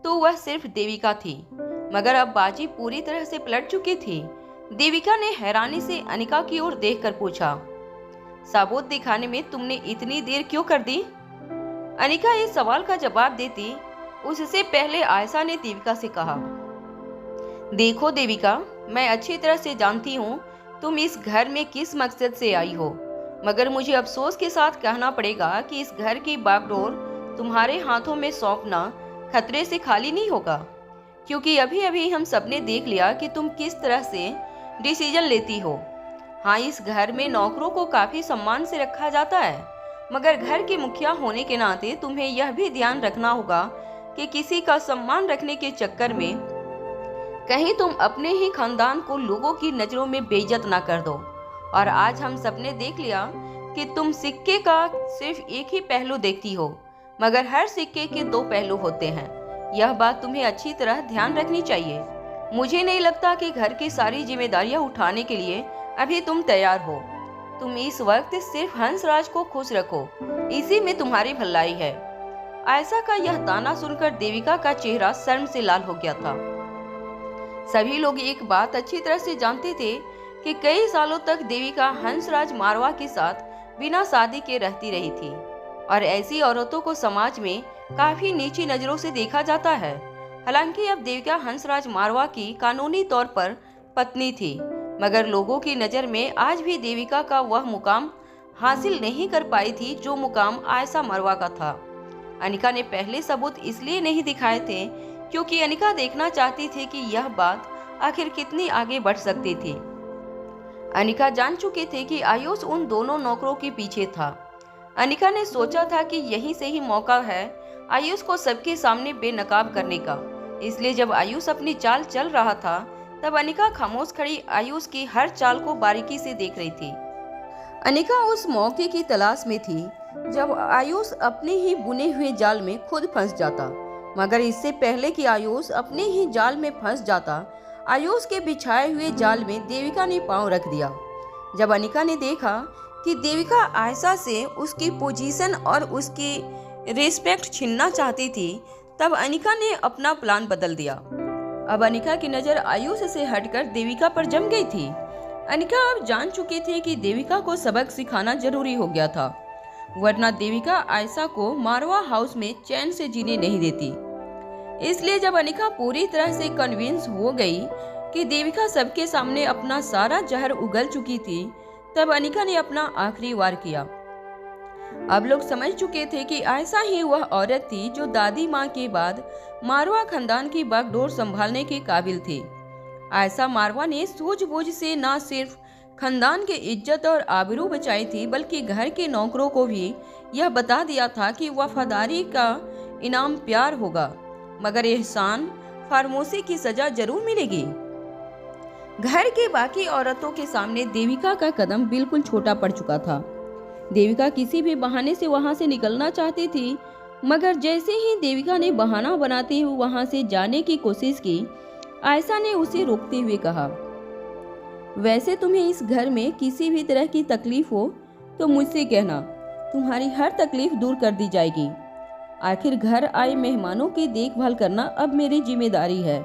Speaker 1: तो वह सिर्फ देविका थी। मगर अब बाजी पूरी तरह से पलट चुकी थी। देविका ने हैरानी से अनिका की ओर देखकर पूछा, सबूत दिखाने में तुमने इतनी देर क्यों कर दी? अनिका इस सवाल का जवाब देती उससे पहले आयशा ने देविका से कहा, देखो देविका, मैं अच्छी तरह से जानती हूँ तुम इस घर में किस मकसद से आई हो, मगर मुझे अफसोस के साथ कहना पड़ेगा कि इस घर की बागडोर तुम्हारे हाथों में सौंपना खतरे से खाली नहीं होगा, क्योंकि अभी अभी हम सबने देख लिया कि तुम किस तरह से डिसीजन लेती हो। हाँ, इस घर में नौकरों को काफी सम्मान से रखा जाता है, मगर घर के मुखिया होने के नाते तुम्हें यह भी ध्यान रखना होगा कि किसी का सम्मान रखने के चक्कर में कहीं तुम अपने ही खानदान को लोगों की नजरों में बेइज्जत ना कर दो। और आज हम सबने देख लिया कि तुम सिक्के का सिर्फ एक ही पहलू देखती हो, मगर हर सिक्के के 2 पहलू होते हैं। यह बात तुम्हें अच्छी तरह ध्यान रखनी चाहिए। मुझे नहीं लगता कि घर की सारी जिम्मेदारियां उठाने के लिए अभी तुम तैयार हो। तुम इस वक्त सिर्फ हंसराज को खुश रखो, इसी में तुम्हारी भलाई है। आयशा का यह ताना सुनकर देविका का चेहरा शर्म से लाल हो गया था। सभी लोग एक बात अच्छी तरह से जानते थे कि कई सालों तक देविका हंसराज मारवा के साथ बिना शादी के रहती रही थी, और ऐसी औरतों को समाज में काफी नीची नजरों से देखा जाता है। हालांकि अब देविका हंसराज मारवा की कानूनी तौर पर पत्नी थी, मगर लोगों की नज़र में आज भी देविका का वह मुकाम हासिल नहीं कर पाई थी जो मुकाम आयशा मारवा का था। अनिका ने पहले सबूत इसलिए नहीं दिखाए थे क्योंकि अनिका देखना चाहती थी कि यह बात आखिर कितनी आगे बढ़ सकती थी। अनिका जान चुके थे कि आयुष उन दोनों नौकरों के पीछे था। अनिका ने सोचा था कि यही से ही मौका है आयुष को सबके सामने बेनकाब करने का। इसलिए जब आयुष अपनी चाल चल रहा था, तब अनिका खामोश खड़ी आयुष की हर चाल को बारीकी से देख रही थी। अनिका उस मौके की तलाश में थी जब आयुष अपने ही बुने हुए जाल में खुद फंस जाता, मगर इससे पहले कि आयुष अपने ही जाल में फंस जाता, आयुष के बिछाए हुए जाल में देविका ने पांव रख दिया। जब अनिका ने देखा कि देविका आयशा से उसकी पोजीशन और उसकी रिस्पेक्ट छीनना चाहती थी, तब अनिका ने अपना प्लान बदल दिया। अब अनिका की नज़र आयुष से हटकर देविका पर जम गई थी। अनिका अब जान चुकी थी कि देविका को सबक सिखाना जरूरी हो गया था, वरना देविका आयशा को मारवा हाउस में चैन से जीने नहीं देती। इसलिए जब अनिका पूरी तरह से कन्विंस हो गई कि देविका सबके सामने अपना सारा जहर उगल चुकी थी, तब अनिका ने अपना आखिरी वार किया। अब लोग समझ चुके थे कि आयशा ही वह औरत थी जो दादी माँ के बाद मारवा खानदान की बागडोर संभालने के काबिल थी। आयशा मारवा ने सूझबूझ से न सिर्फ खानदान की इज्जत और आबरू बचाई थी, बल्कि घर के नौकरों को भी यह बता दिया था कि वफादारी का इनाम प्यार होगा, मगर एहसान फारमोशी की सजा जरूर मिलेगी। घर के बाकी औरतों के सामने देविका का कदम बिल्कुल छोटा पड़ चुका था। देविका किसी भी बहाने से वहां से निकलना चाहती थी, मगर जैसे ही देविका ने बहाना बनाते हुए वहां से जाने की कोशिश की, आयशा ने उसे रोकते हुए कहा, वैसे तुम्हें इस घर में किसी भी तरह की तकलीफ हो तो मुझसे कहना, तुम्हारी हर तकलीफ दूर कर दी जाएगी। आखिर घर आए मेहमानों की देखभाल करना अब मेरी जिम्मेदारी है।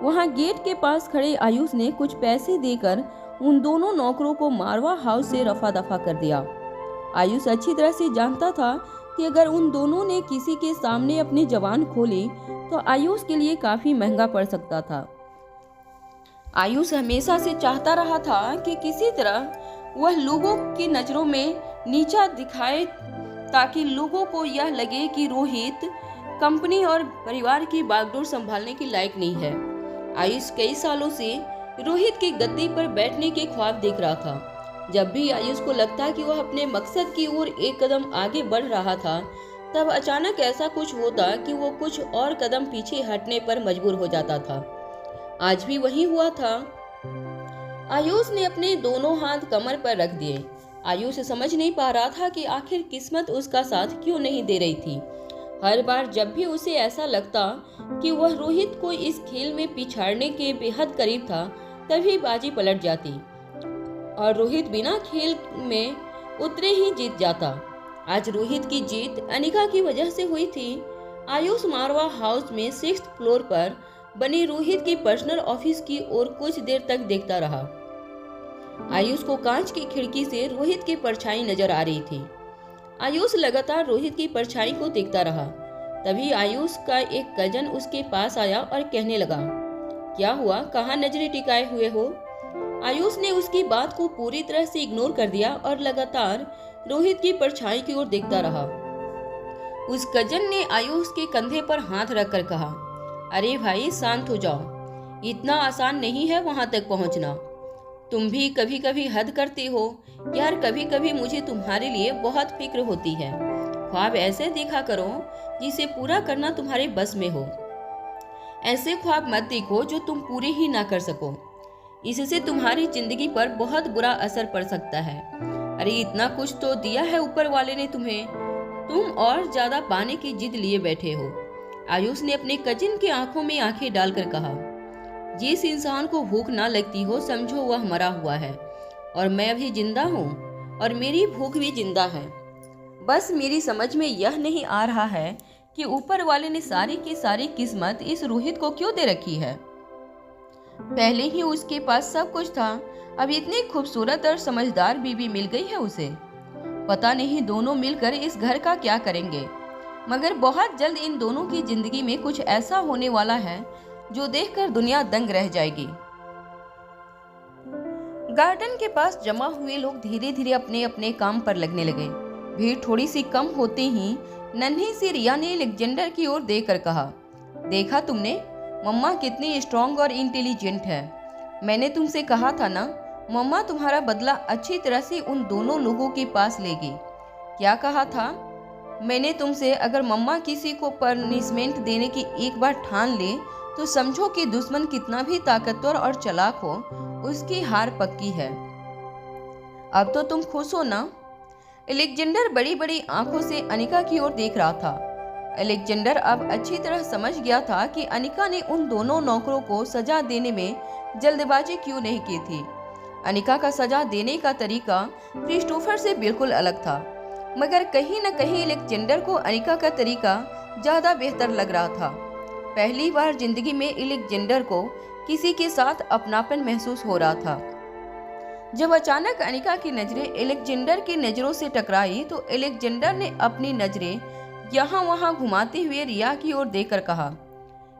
Speaker 1: वहां गेट के पास खड़े आयुष ने कुछ पैसे देकर उन दोनों नौकरों को मारवा हाउस से रफा दफा कर दिया। आयुष अच्छी तरह से जानता था कि अगर उन दोनों ने किसी के सामने अपनी जबान खोली तो आयुष के लिए काफी महंगा पड़ सकता था। आयुष हमेशा से चाहता रहा था कि किसी तरह वह लोगों की नजरों में नीचा दिखाए, ताकि लोगों को यह लगे कि रोहित कंपनी और परिवार की बागडोर संभालने के लायक नहीं है। आयुष कई सालों से रोहित की गद्दी पर बैठने के ख्वाब देख रहा था। जब भी आयुष को लगता कि वह अपने मकसद की ओर एक कदम आगे बढ़ रहा था, तब अचानक ऐसा कुछ होता कि वो कुछ और कदम पीछे हटने पर मजबूर हो जाता था। आज भी वही हुआ था। आयुष ने अपने दोनों हाथ कमर पर रख दिए। आयुष समझ नहीं पा रहा था कि आखिर किस्मत उसका साथ क्यों नहीं दे रही थी। हर बार जब भी उसे ऐसा लगता कि वह रोहित को इस खेल में पिछाड़ने के बेहद करीब था, तभी बाजी पलट जाती और रोहित बिना खेल में उतरे ही जीत जाता। आज रोहित की जीत अनिका की वजह से हुई थी। आयुष मारवा हाउस में 6th फ्लोर पर बनी रोहित की पर्सनल ऑफिस की ओर कुछ देर तक देखता रहा। आयुष को कांच की खिड़की से रोहित की परछाई नजर आ रही थी। आयुष लगातार रोहित की परछाई को देखता रहा। तभी आयुष का एक कजन उसके पास आया और कहने लगा, क्या हुआ, कहाँ नजरें टिकाए हुए हो? आयुष ने उसकी बात को पूरी तरह से इग्नोर कर दिया और लगातार रोहित की परछाई की ओर देखता रहा। उस कजन ने आयुष के कंधे पर हाथ रखकर कहा, अरे भाई शांत हो जाओ, इतना आसान नहीं है वहां तक पहुंचना। तुम भी कभी कभी हद करते हो यार, कभी कभी मुझे तुम्हारे लिए बहुत फिक्र होती है। ख्वाब ऐसे देखा करो जिसे पूरा करना तुम्हारे बस में हो। ऐसे ख्वाब मत देखो जो तुम पूरे ही ना कर सको, इससे तुम्हारी जिंदगी पर बहुत बुरा असर पड़ सकता है। अरे इतना कुछ तो दिया है ऊपर वाले ने तुम्हें, तुम और ज्यादा पाने की जिद लिए बैठे हो। आयुष ने अपने कजिन की आंखों में आंखें डालकर कहा, जिस इंसान को भूख ना लगती हो समझो वह मरा हुआ है, और मैं अभी जिंदा हूँ और मेरी भूख भी जिंदा है। बस मेरी समझ में यह नहीं आ रहा है कि ऊपर वाले ने सारी की सारी किस्मत इस रोहित को क्यों दे रखी है। पहले ही उसके पास सब कुछ था, अब इतनी खूबसूरत और समझदार बीवी मिल गई है उसे। पता नहीं दोनों मिलकर इस घर का क्या करेंगे, मगर बहुत जल्द इन दोनों की जिंदगी में कुछ ऐसा होने वाला है जो देखकर दुनिया दंग रह जाएगी। गार्डन के पास जमा हुए लोग धीरे धीरे अपने अपने काम पर लगने लगे। भीड़ थोड़ी सी कम होते ही नन्ही सी रिया ने अलेक्जेंडर की ओर देखकर कहा, देखा तुमने, मम्मा कितनी स्ट्रांग और इंटेलिजेंट है। मैंने तुमसे कहा था ना, मम्मा तुम्हारा बदला अच्छी तरह से उन दोनों लोगों के पास लेगी। क्या कहा था मैंने तुमसे? अगर मम्मा किसी को पनिशमेंट देने की एक बार ठान ले तो समझो कि दुश्मन कितना भी ताकतवर और चालाक हो, उसकी हार पक्की है। अब तो तुम खुश हो ना? अलेक्जेंडर बड़ी बड़ी आंखों से अनिका की ओर देख रहा था। अलेक्जेंडर अब अच्छी तरह समझ गया था कि अनिका ने उन दोनों नौकरों को सजा देने में जल्दबाजी क्यों नहीं की थी। अनिका का सजा देने का तरीका क्रिस्टोफर से बिल्कुल अलग था, मगर कहीं न कहीं अलेक्जेंडर को अनिका का तरीका ज्यादा बेहतर लग रहा था। पहली बार जिंदगी में अलेक्जेंडर को किसी के साथ अपनापन महसूस हो रहा था। जब अचानक अनिका की नजरें अलेक्जेंडर की नजरों से टकराई तो अलेक्जेंडर ने अपनी नजरें यहाँ वहाँ घुमाते हुए रिया की ओर देखकर कहा,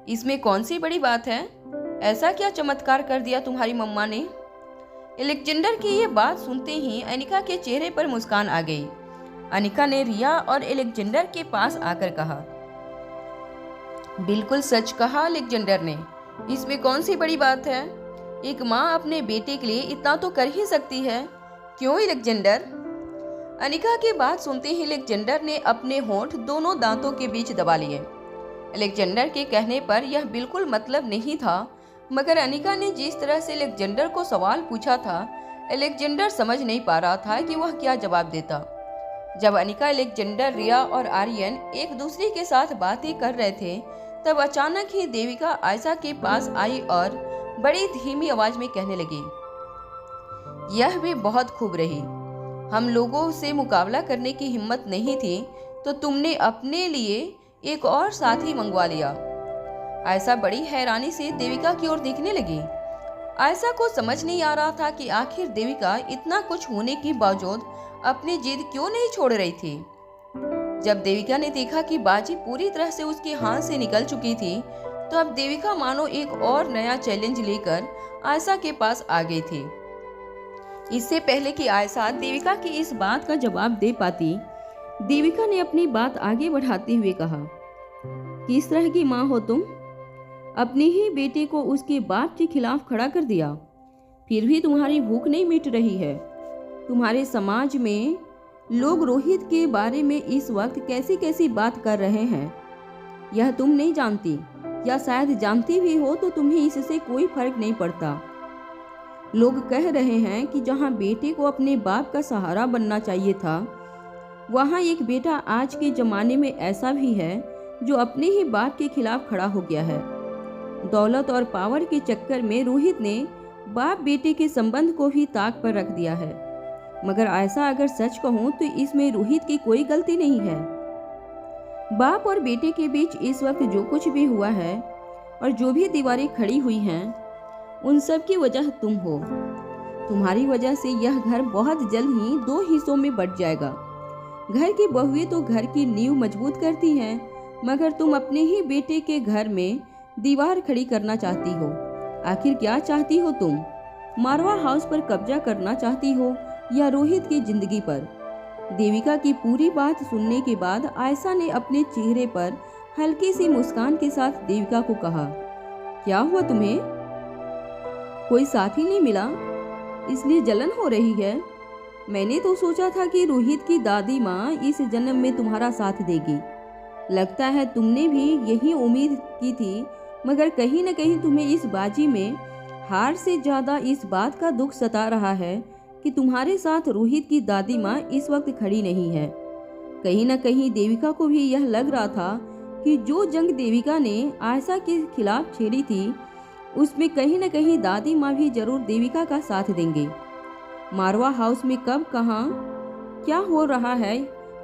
Speaker 1: इसमें कौन सी बड़ी बात है? ऐसा क्या चमत्कार कर दिया तुम्हारी मम्मा ने? अलेक्जेंडर की ये बात सुनते ही अनिका के चेहरे पर मुस्कान आ गई। अनिका ने रिया और अलेक्जेंडर के पास आकर कहा, बिल्कुल सच कहा अलेक्जेंडर ने, इसमें कौन सी बड़ी बात है? एक माँ अपने बेटे के लिए इतना तो कर ही सकती है, क्यों अलेक्जेंडर? अनिका की बात सुनते ही अलेक्जेंडर ने अपने होंठ दोनों दांतों के बीच दबा लिए। अलेक्जेंडर के कहने पर यह बिल्कुल मतलब नहीं था, मगर अनिका ने जिस तरह से अलेक्जेंडर को सवाल पूछा था, अलेक्जेंडर समझ नहीं पा रहा था कि वह क्या जवाब देता। जब अनिका, अलेक्जेंडर, रिया और आर्यन एक दूसरे के साथ बातें कर रहे थे, तब अचानक ही देविका आयशा के पास आई और बड़ी धीमी आवाज में कहने लगी, यह भी बहुत खूब रही। हम लोगों से मुकाबला करने की हिम्मत नहीं थी तो तुमने अपने लिए एक और साथी मंगवा लिया। आयशा बड़ी हैरानी से देविका की ओर देखने लगी। आयशा को समझ नहीं आ रहा था कि आखिर देविका इतना कुछ होने के बावजूद अपनी जिद क्यों नहीं छोड़ रही थी। जब देविका ने देखा कि बाजी पूरी तरह से उसके हाथ से निकल चुकी थी, तो अब देविका मानो एक और नया चैलेंज लेकर आयशा के पास आ गई थी। इससे पहले कि आयशा देविका की इस बात का जवाब दे पाती, देविका ने अपनी बात आगे बढ़ाते हुए कहा, किस तरह की माँ हो तुम? अपने ही बेटे को उसके बाप के खिलाफ खड़ा कर दिया, फिर भी तुम्हारी भूख नहीं मिट रही है। तुम्हारे समाज में लोग रोहित के बारे में इस वक्त कैसी कैसी बात कर रहे हैं, यह तुम नहीं जानती, या शायद जानती भी हो तो तुम्हें इससे कोई फर्क नहीं पड़ता। लोग कह रहे हैं कि जहां बेटे को अपने बाप का सहारा बनना चाहिए था, वहां एक बेटा आज के ज़माने में ऐसा भी है जो अपने ही बाप के खिलाफ खड़ा हो गया है। दौलत और पावर के चक्कर में रोहित ने बाप बेटे के संबंध को भी ताक पर रख दिया है। मगर ऐसा अगर सच कहूँ तो इसमें रोहित की कोई गलती नहीं है। बाप और बेटे के बीच इस वक्त जो कुछ भी हुआ है और जो भी दीवारें खड़ी हुई हैं, उन सब की वजह तुम हो। तुम्हारी वजह से यह घर बहुत जल्द ही 2 हिस्सों में बंट जाएगा। घर की बहुएं तो घर की नींव मजबूत करती हैं, मगर तुम अपने ही बेटे के घर में दीवार खड़ी करना चाहती हो। आखिर क्या चाहती हो तुम? मारवा हाउस पर कब्जा करना चाहती हो या रोहित की जिंदगी पर? देविका की पूरी बात सुनने के बाद आयशा ने अपने चेहरे पर हल्की सी मुस्कान के साथ देविका को कहा, क्या हुआ तुम्हें? कोई साथी नहीं मिला इसलिए जलन हो रही है? मैंने तो सोचा था कि रोहित की दादी माँ इस जन्म में तुम्हारा साथ देगी। लगता है तुमने भी यही उम्मीद की थी, मगर कहीं न कहीं तुम्हें इस बाजी में हार से ज्यादा इस बात का दुख सता रहा है कि तुम्हारे साथ रोहित की दादी माँ इस वक्त खड़ी नहीं है। कहीं न कहीं देविका को भी यह लग रहा था कि जो जंग देविका ने आयशा के खिलाफ छेड़ी थी, उसमें कहीं न कहीं दादी माँ भी जरूर देविका का साथ देंगे। मारवा हाउस में कब कहाँ क्या हो रहा है,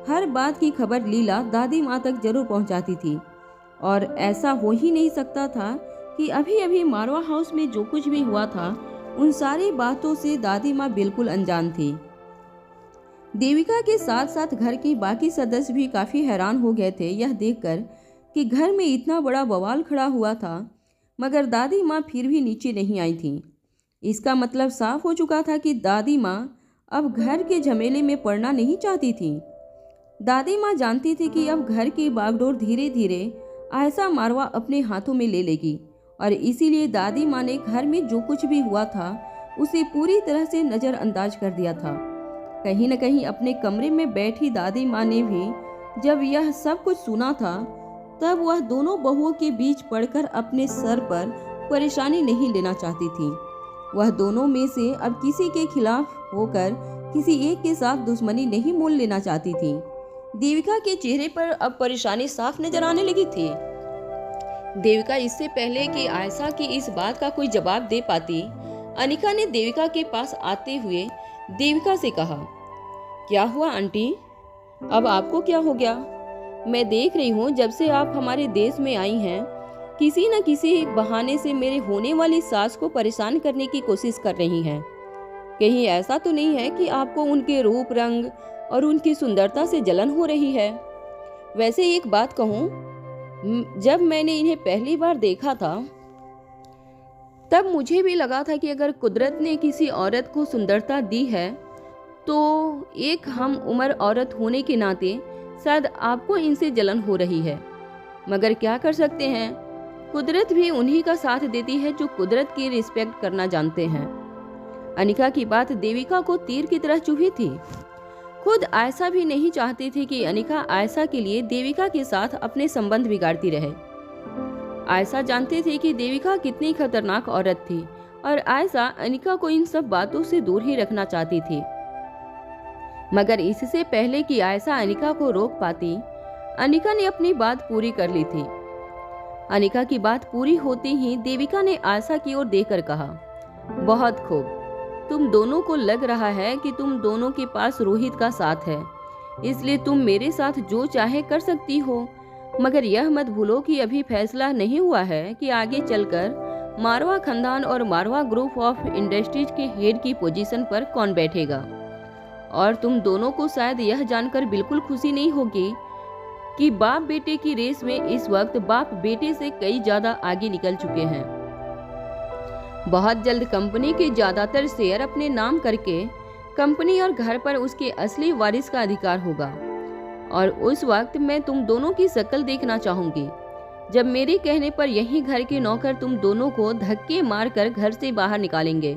Speaker 1: हर बात की खबर लीला दादी माँ तक जरूर पहुँचाती थी। और ऐसा हो ही नहीं सकता था कि अभी अभी मारवा हाउस में जो कुछ भी हुआ था, उन सारी बातों से दादी माँ बिल्कुल अनजान थी। देविका के साथ साथ घर के बाकी सदस्य भी काफ़ी हैरान हो गए थे यह देखकर कि घर में इतना बड़ा बवाल खड़ा हुआ था, मगर दादी माँ फिर भी नीचे नहीं आई थी। इसका मतलब साफ हो चुका था कि दादी माँ अब घर के झमेले में पड़ना नहीं चाहती थी। दादी माँ जानती थी कि अब घर की बागडोर धीरे धीरे आयशा मारवा अपने हाथों में ले लेगी, और इसीलिए दादी माँ ने घर में जो कुछ भी हुआ था उसे पूरी तरह से नज़रअंदाज कर दिया था। कहीं न कहीं अपने कमरे में बैठी दादी माँ ने भी जब यह सब कुछ सुना था, तब वह दोनों बहुओं के बीच पड़कर अपने सर पर परेशानी नहीं लेना चाहती थी। वह दोनों में से अब किसी के खिलाफ होकर किसी एक के साथ दुश्मनी नहीं मोल लेना चाहती थी। देविका के चेहरे पर अब परेशानी साफ नजर आने लगी थी। देविका इससे पहले कि आयशा की इस बात का कोई जवाब दे पाती, अनिका ने देविका के पास आते हुए देविका से कहा, क्या हुआ आंटी, अब आपको क्या हो गया? मैं देख रही हूँ जब से आप हमारे देश में आई हैं, किसी न किसी बहाने से मेरे होने वाली सास को परेशान करने की कोशिश कर रही हैं। कहीं ऐसा तो नहीं है कि आपको उनके रूप रंग और उनकी सुंदरता से जलन हो रही है? वैसे एक बात कहूँ, जब मैंने इन्हें पहली बार देखा था तब मुझे भी लगा था कि अगर कुदरत ने किसी औरत को सुंदरता दी है तो एक हम उम्र औरत होने के नाते शायद आपको इनसे जलन हो रही है। मगर क्या कर सकते हैं, कुदरत भी उन्हीं का साथ देती है जो कुदरत की रिस्पेक्ट करना जानते हैं। अनिका की बात देविका को तीर की तरह चुभी थी। खुद आयशा भी नहीं चाहती थी कि अनिका आयशा के लिए देविका के साथ अपने संबंध बिगाड़ती रहे। आयशा जानती थी कि देविका कितनी खतरनाक औरत थी और आयशा अनिका को इन सब बातों से दूर ही रखना चाहती थी। मगर इससे पहले कि आयशा अनिका को रोक पाती, अनिका ने अपनी बात पूरी कर ली थी। अनिका की बात पूरी होते ही देविका ने आयशा की ओर देखकर कहा, बहुत खूब, तुम दोनों को लग रहा है कि तुम दोनों के पास रोहित का साथ है, इसलिए तुम मेरे साथ जो चाहे कर सकती हो। मगर यह मत भूलो कि अभी फैसला नहीं हुआ है कि आगे चलकर मारवा खानदान और मारवा ग्रुप ऑफ इंडस्ट्रीज के हेड की पोजीशन पर कौन बैठेगा। और तुम दोनों को शायद यह जानकर बिल्कुल खुशी नहीं होगी कि बाप बेटे की रेस में इस वक्त बाप बेटे से कई ज्यादा आगे निकल चुके हैं। बहुत जल्द कंपनी के ज्यादातर शेयर अपने नाम करके कंपनी और घर पर उसके असली वारिस का अधिकार होगा। और उस वक्त मैं तुम दोनों की शक्ल देखना चाहूंगी, जब मेरे कहने पर यही घर के नौकर तुम दोनों को धक्के मारकर घर से बाहर निकालेंगे।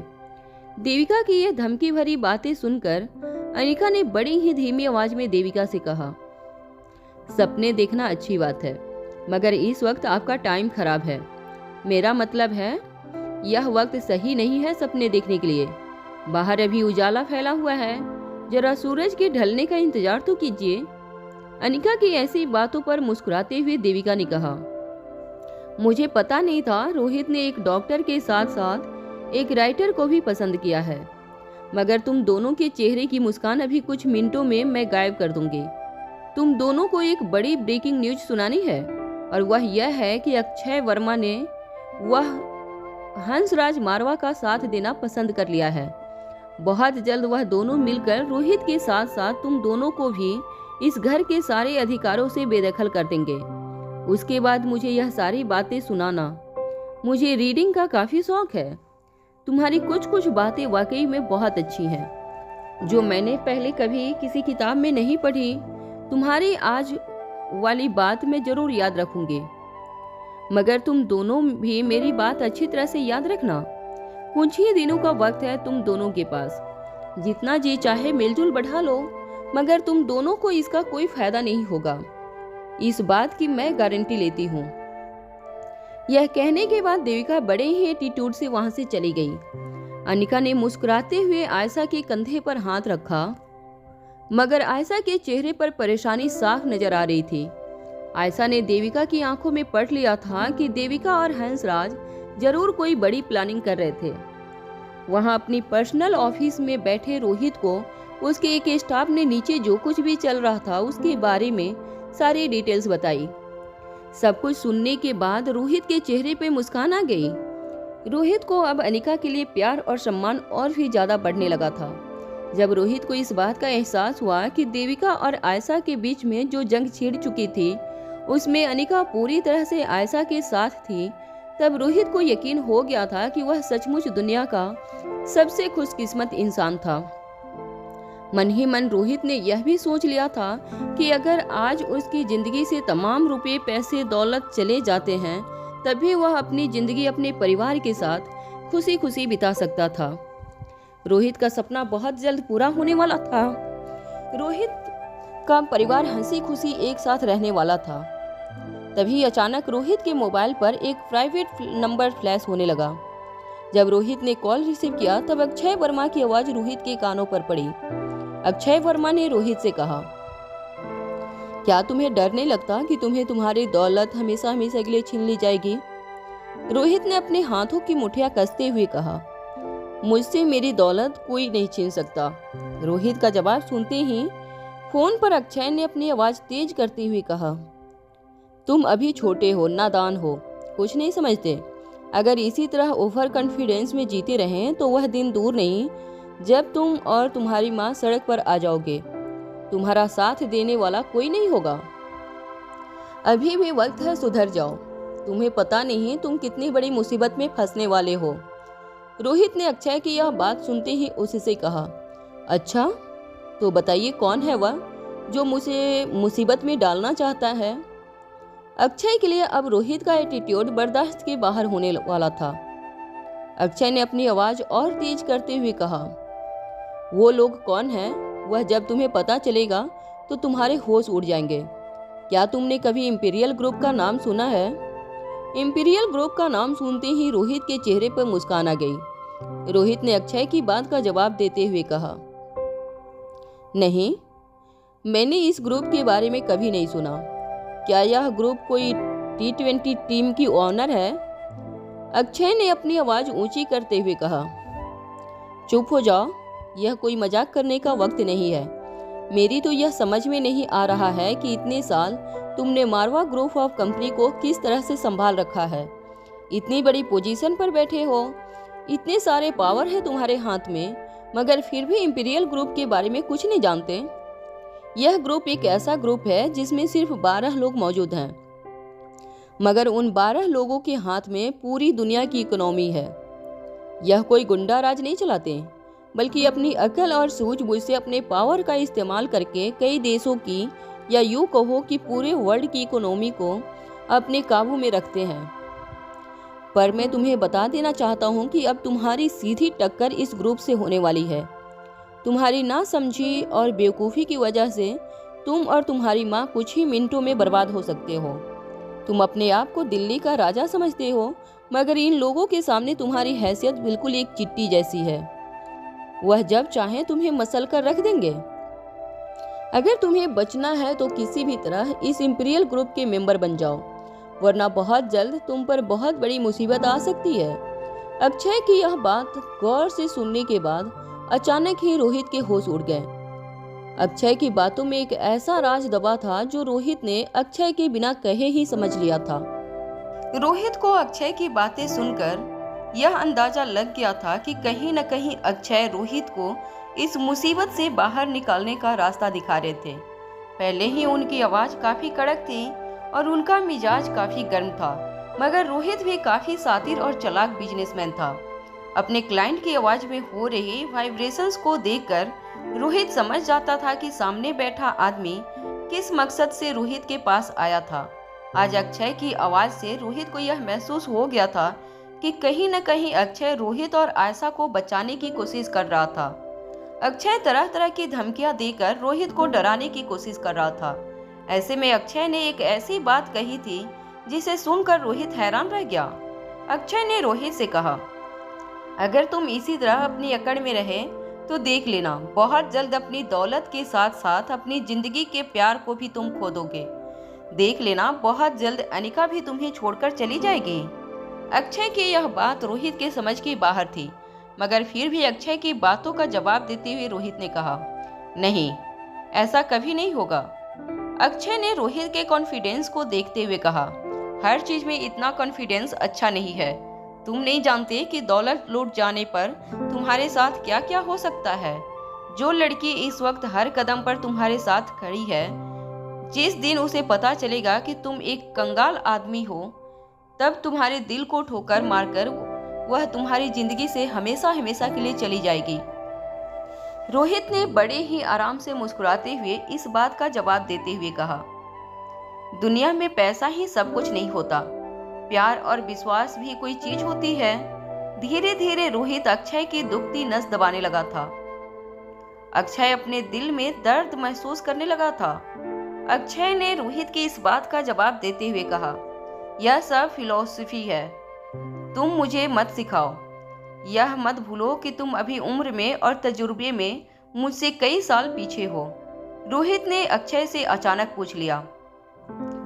Speaker 1: देविका की यह धमकी भरी बातें सुनकर अनिका ने बड़ी ही धीमी आवाज में देविका से कहा, सपने देखना अच्छी बात है, मगर इस वक्त आपका टाइम खराब है। मेरा मतलब है यह वक्त सही नहीं है सपने देखने के लिए। बाहर अभी उजाला फैला हुआ है, जरा सूरज के ढलने का इंतजार तो कीजिए। अनिका की ऐसी बातों पर मुस्कुराते हुए देविका ने कहा, मुझे पता नहीं था रोहित ने एक डॉक्टर के साथ साथ एक राइटर को भी पसंद किया है। मगर तुम दोनों के चेहरे की मुस्कान अभी कुछ मिनटों में मैं गायब कर दूंगी। तुम दोनों को एक बड़ी ब्रेकिंग न्यूज सुनानी है, और वह यह है कि अक्षय वर्मा ने वह हंसराज मारवा का साथ देना पसंद कर लिया है। बहुत जल्द वह दोनों मिलकर रोहित के साथ साथ तुम दोनों को भी इस घर के सारे अधिकारों से बेदखल कर देंगे। उसके बाद मुझे यह सारी बातें सुनाना। मुझे रीडिंग का काफी शौक है। तुम्हारी कुछ कुछ बातें वाकई में बहुत अच्छी हैं, जो मैंने पहले कभी किसी किताब में नहीं पढ़ी। तुम्हारी आज वाली बात मैं जरूर याद रखूंगी, मगर तुम दोनों भी मेरी बात अच्छी तरह से याद रखना। कुछ ही दिनों का वक्त है तुम दोनों के पास, जितना जी चाहे मिलजुल बढ़ा लो, मगर तुम दोनों को इसका कोई फायदा नहीं होगा, इस बात की मैं गारंटी लेती हूँ। यह कहने के बाद देविका बड़े ही एटीट्यूड से वहां से चली गई। अनिका ने मुस्कुराते हुए आयशा के कंधे पर हाथ रखा, मगर आयशा के चेहरे पर परेशानी साफ नजर आ रही थी। आयशा ने देविका की आंखों में पढ़ लिया था कि देविका और हंसराज जरूर कोई बड़ी प्लानिंग कर रहे थे। वहां अपनी पर्सनल ऑफिस में बैठे रोहित को उसके एक स्टाफ ने नीचे जो कुछ भी चल रहा था उसके बारे में सारी डिटेल्स बताई। सब कुछ सुनने के बाद रोहित के चेहरे पे मुस्कान आ गई। रोहित को अब अनिका के लिए प्यार और सम्मान और भी ज्यादा बढ़ने लगा था। जब रोहित को इस बात का एहसास हुआ कि देविका और आयशा के बीच में जो जंग छिड़ चुकी थी उसमें अनिका पूरी तरह से आयशा के साथ थी, तब रोहित को यकीन हो गया था कि वह सचमुच दुनिया का सबसे खुशकिस्मत इंसान था। मन ही मन रोहित ने यह भी सोच लिया था कि अगर आज उसकी जिंदगी से तमाम रुपए पैसे दौलत चले जाते हैं, तभी वह अपनी जिंदगी अपने परिवार के साथ खुशी खुशी बिता सकता था। रोहित का सपना बहुत जल्द पूरा होने वाला था। रोहित का परिवार हंसी खुशी एक साथ रहने वाला था। तभी अचानक रोहित के मोबाइल पर एक प्राइवेट नंबर फ्लैश होने लगा। जब रोहित ने कॉल रिसीव किया तब अक्षय वर्मा की आवाज रोहित के कानों पर पड़ी। अक्षय वर्मा ने रोहित से कहा, क्या तुम्हें डर नहीं लगता कि तुम्हें तुम्हारी दौलत हमेशा हमेशा के लिए छीन ली जाएगी? रोहित ने अपने हाथों की मुठ्ठियां कसते हुए कहा,
Speaker 2: मुझसे मेरी दौलत कोई नहीं छीन सकता। रोहित का जवाब सुनते ही फोन पर अक्षय ने अपनी आवाज तेज करते हुए कहा, तुम अभी छोटे हो, नादान हो, कुछ नहीं समझते। अगर इसी तरह ओवर कॉन्फिडेंस में जीते रहें तो वह दिन दूर नहीं जब तुम और तुम्हारी माँ सड़क पर आ जाओगे। तुम्हारा साथ देने वाला कोई नहीं होगा। अभी भी वक्त है, सुधर जाओ। तुम्हें पता नहीं तुम कितनी बड़ी मुसीबत में फंसने वाले हो। रोहित ने अक्षय की यह बात सुनते ही उससे कहा, अच्छा तो बताइए कौन है वह जो मुझे मुसीबत में डालना चाहता है। अक्षय के लिए अब रोहित का एटीट्यूड बर्दाश्त के बाहर होने वाला था। अक्षय ने अपनी आवाज और तेज करते हुए कहा, वो लोग कौन हैं? वह जब तुम्हें पता चलेगा तो तुम्हारे होश उड़ जाएंगे। क्या तुमने कभी इंपीरियल ग्रुप का नाम सुना है? इंपीरियल ग्रुप का नाम सुनते ही रोहित के चेहरे पर मुस्कान आ गई। रोहित ने अक्षय की बात का जवाब देते हुए कहा, नहीं, मैंने इस ग्रुप के बारे में कभी नहीं सुना। क्या यह ग्रुप कोई T20 टीम की ओनर है? अक्षय ने अपनी आवाज ऊंची करते हुए कहा, चुप हो जाओ, यह कोई मजाक करने का वक्त नहीं है। मेरी तो यह समझ में नहीं आ रहा है कि इतने साल तुमने मारवा ग्रुप ऑफ कंपनी को किस तरह से संभाल रखा है। इतनी बड़ी पोजीशन पर बैठे हो, इतने सारे पावर है तुम्हारे हाथ में, मगर फिर भी इंपीरियल ग्रुप के बारे में कुछ नहीं जानते। यह ग्रुप एक ऐसा ग्रुप है जिसमें सिर्फ 12 लोग मौजूद हैं, मगर उन 12 लोगों के हाथ में पूरी दुनिया की इकोनॉमी है। यह कोई गुंडा राज नहीं चलाते, बल्कि अपनी अकल और सूझबूझ से अपने पावर का इस्तेमाल करके कई देशों की, या यूँ कहो कि पूरे वर्ल्ड की इकोनॉमी को अपने काबू में रखते हैं। पर मैं तुम्हें बता देना चाहता हूँ कि अब तुम्हारी सीधी टक्कर इस ग्रुप से होने वाली है। तुम्हारी नासमझी और बेवकूफ़ी की वजह से तुम और तुम्हारी माँ कुछ ही मिनटों में बर्बाद हो सकते हो। तुम अपने आप को दिल्ली का राजा समझते हो, मगर इन लोगों के सामने तुम्हारी हैसियत बिल्कुल एक चिट्टी जैसी है। वह जब चाहें तुम्हें मसल कर रख देंगे। अगर तुम्हें बचना है तो किसी भी तरह इस इंपीरियल ग्रुप के मेंबर बन जाओ, वरना बहुत जल्द तुम पर बहुत बड़ी मुसीबत आ सकती है। अक्षय की यह बात गौर से सुनने के बाद अचानक ही रोहित के होश उड़ गए। अक्षय की बातों में एक ऐसा राज दबा था जो रोहित ने अक्षय के बिना कहे ही समझ लिया था।
Speaker 1: रोहित को अक्षय की बातें सुनकर यह अंदाजा लग गया था कि कहीं न कहीं अक्षय रोहित को इस मुसीबत से बाहर निकालने का रास्ता दिखा रहे थे। पहले ही उनकी आवाज काफी कड़क थी और उनका मिजाज काफी गर्म था, मगर रोहित भी काफी शातिर और चालाक बिजनेसमैन था। अपने क्लाइंट की आवाज में हो रही वाइब्रेशंस को देखकर रोहित समझ जाता था कि सामने बैठा आदमी किस मकसद से रोहित के पास आया था। आज अक्षय की आवाज से रोहित को यह महसूस हो गया था कि कहीं न कहीं अक्षय रोहित और आयशा को बचाने की कोशिश कर रहा था। अक्षय तरह तरह की धमकियां देकर रोहित को डराने की कोशिश कर रहा था। ऐसे में अक्षय ने एक ऐसी बात कही थी जिसे सुनकर रोहित हैरान रह गया। अक्षय ने रोहित से कहा, अगर तुम इसी तरह अपनी अकड़ में रहे तो देख लेना, बहुत जल्द अपनी दौलत के साथ साथ अपनी जिंदगी के प्यार को भी तुम खो दोगे। देख लेना, बहुत जल्द अनिका भी तुम्हें छोड़कर चली जाएगी। अक्षय की यह बात रोहित के समझ के बाहर थी, मगर फिर भी अक्षय की बातों का जवाब देते हुए रोहित ने कहा, नहीं, ऐसा कभी नहीं होगा। अक्षय ने रोहित के कॉन्फिडेंस को देखते हुए कहा, हर चीज में इतना कॉन्फिडेंस अच्छा नहीं है। तुम नहीं जानते कि दौलत लूट जाने पर तुम्हारे साथ क्या क्या हो सकता है। जो लड़की इस वक्त हर कदम पर तुम्हारे साथ खड़ी है, जिस दिन उसे पता चलेगा कि तुम एक कंगाल आदमी हो, तब तुम्हारे दिल को ठोकर मारकर वह तुम्हारी जिंदगी से हमेशा हमेशा के लिए चली जाएगी। रोहित ने बड़े ही आराम से मुस्कुराते हुए इस बात का जवाब देते हुए कहा, दुनिया में पैसा ही सब कुछ नहीं होता, प्यार और विश्वास भी कोई चीज होती है। धीरे धीरे रोहित अक्षय की दुखती नस दबाने लगा था। अक्षय अपने दिल में दर्द महसूस करने लगा था। अक्षय ने रोहित की इस बात का जवाब देते हुए कहा, यह सब फिलॉसफी है, तुम मुझे मत सिखाओ। यह मत भूलो कि तुम अभी उम्र में और तजुर्बे में मुझसे कई साल पीछे हो। रोहित ने अक्षय से अचानक पूछ लिया,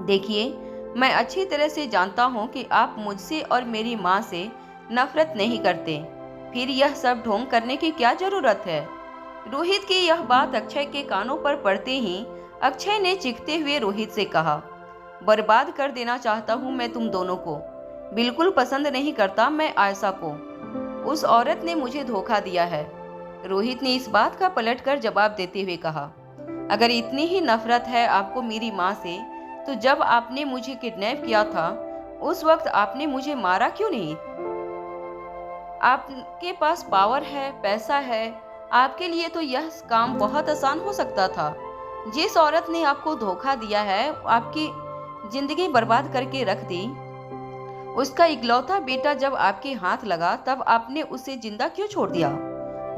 Speaker 1: देखिए, मैं अच्छी तरह से जानता हूँ कि आप मुझसे और मेरी माँ से नफरत नहीं करते, फिर यह सब ढोंग करने की क्या जरूरत है? रोहित की यह बात अक्षय के कानों पर पड़ते ही अक्षय ने चीखते हुए रोहित से कहा, बर्बाद कर देना चाहता हूँ मैं तुम दोनों को। बिल्कुल पसंद नहीं करता मैं आयशा को। उस औरत ने मुझे धोखा दिया है। रोहित ने इस बात का पलटकर जवाब देते हुए कहा, अगर इतनी ही नफरत है आपको मेरी माँ से, तो जब आपने मुझे किडनैप किया था उस वक्त आपने मुझे मारा क्यों नहीं? आपके पास पावर है, पैसा है, आपके लिए तो यह काम बहुत आसान हो सकता था। जिस औरत ने आपको धोखा दिया है, आपकी जिंदगी बर्बाद करके रख दी, उसका इकलौता बेटा जब आपके हाथ लगा तब आपने उसे जिंदा क्यों छोड़ दिया?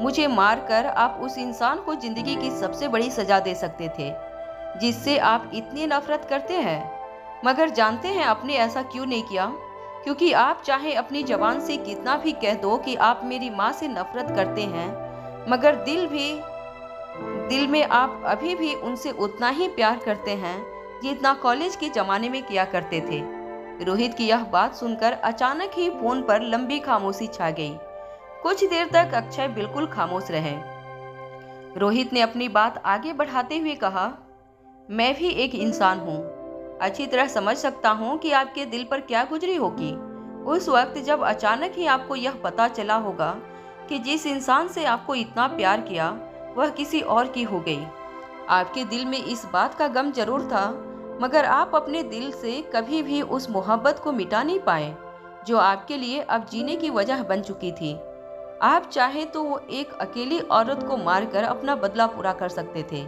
Speaker 1: मुझे मारकर आप उस इंसान को जिंदगी की सबसे बड़ी सजा दे सकते थे जिससे आप इतनी नफरत करते हैं। मगर जानते हैं आपने ऐसा क्यों नहीं किया? क्योंकि आप चाहे अपनी जबान से कितना भी कह दो कि आप मेरी माँ से नफरत करते हैं, मगर दिल में आप अभी भी उनसे उतना ही प्यार करते हैं जितना कॉलेज के जमाने में किया करते थे। रोहित की यह बात सुनकर अचानक ही फोन पर लंबी खामोशी छा गई। कुछ देर तक अक्षय बिल्कुल खामोश रहे। रोहित ने अपनी बात आगे बढ़ाते हुए कहा, मैं भी एक इंसान हूँ, अच्छी तरह समझ सकता हूँ कि आपके दिल पर क्या गुजरी होगी उस वक्त जब अचानक ही आपको यह पता चला होगा कि जिस इंसान से आपको इतना प्यार किया वह किसी और की हो गई। आपके दिल में इस बात का गम जरूर था, मगर आप अपने दिल से कभी भी उस मोहब्बत को मिटा नहीं पाए जो आपके लिए अब जीने की वजह बन चुकी थी। आप चाहे तो वो एक अकेली औरत को मारकर अपना बदला पूरा कर सकते थे।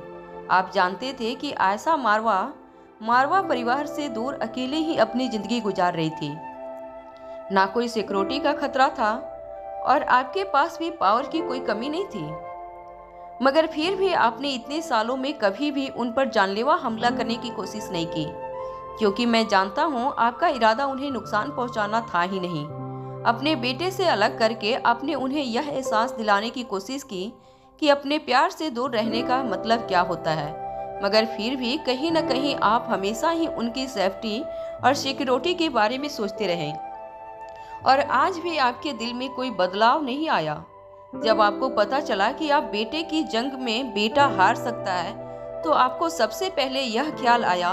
Speaker 1: आप जानते थे कि आयशा मारवा परिवार से दूर अकेले ही अपनी जिंदगी गुजार रही थी। ना कोई सिक्योरिटी का खतरा था और आपके पास भी पावर की कोई कमी नहीं थी। मगर फिर भी आपने इतने सालों में कभी भी उन पर जानलेवा हमला करने की कोशिश नहीं की, क्योंकि मैं जानता हूँ आपका इरादा उन्हें नुकसान पहुँचाना था ही नहीं। अपने बेटे से अलग करके आपने उन्हें यह एहसास दिलाने की कोशिश की कि अपने प्यार से दूर रहने का मतलब क्या होता है, मगर फिर भी कहीं न कहीं आप हमेशा ही उनकी सेफ्टी और सिक्योरिटी के बारे में सोचते रहे। और आज भी आपके दिल में कोई बदलाव नहीं आया। जब आपको पता चला कि आप बेटे की जंग में बेटा हार सकता है, तो आपको सबसे पहले यह ख्याल आया,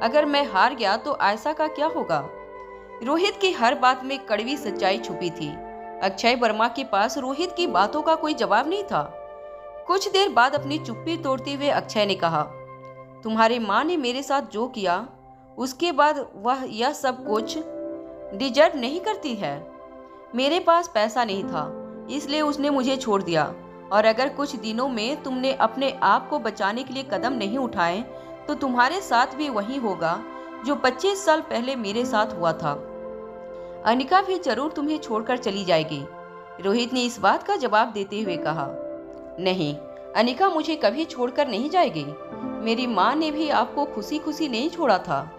Speaker 1: अगर मैं हार गया तो आयशा का क्या होगा? रोहित की हर बात में कड़वी सच्चाई छुपी थी। अक्षय वर्मा के पास रोहित की बातों का कोई जवाब नहीं था। कुछ देर बाद अपनी चुप्पी तोड़ते हुए अक्षय ने कहा, तुम्हारी माँ ने मेरे साथ जो किया उसके बाद वह यह सब कुछ डिजर्व नहीं करती है। मेरे पास पैसा नहीं था इसलिए उसने मुझे छोड़ दिया, और अगर कुछ दिनों में तुमने अपने आप को बचाने के लिए कदम नहीं उठाए तो तुम्हारे साथ भी वही होगा जो 25 साल पहले मेरे साथ हुआ था। अनिका भी जरूर तुम्हें छोड़कर चली जाएगी। रोहित ने इस बात का जवाब देते हुए कहा, नहीं, अनिका मुझे कभी छोड़कर नहीं जाएगी। मेरी माँ ने भी आपको खुशी खुशी नहीं छोड़ा था।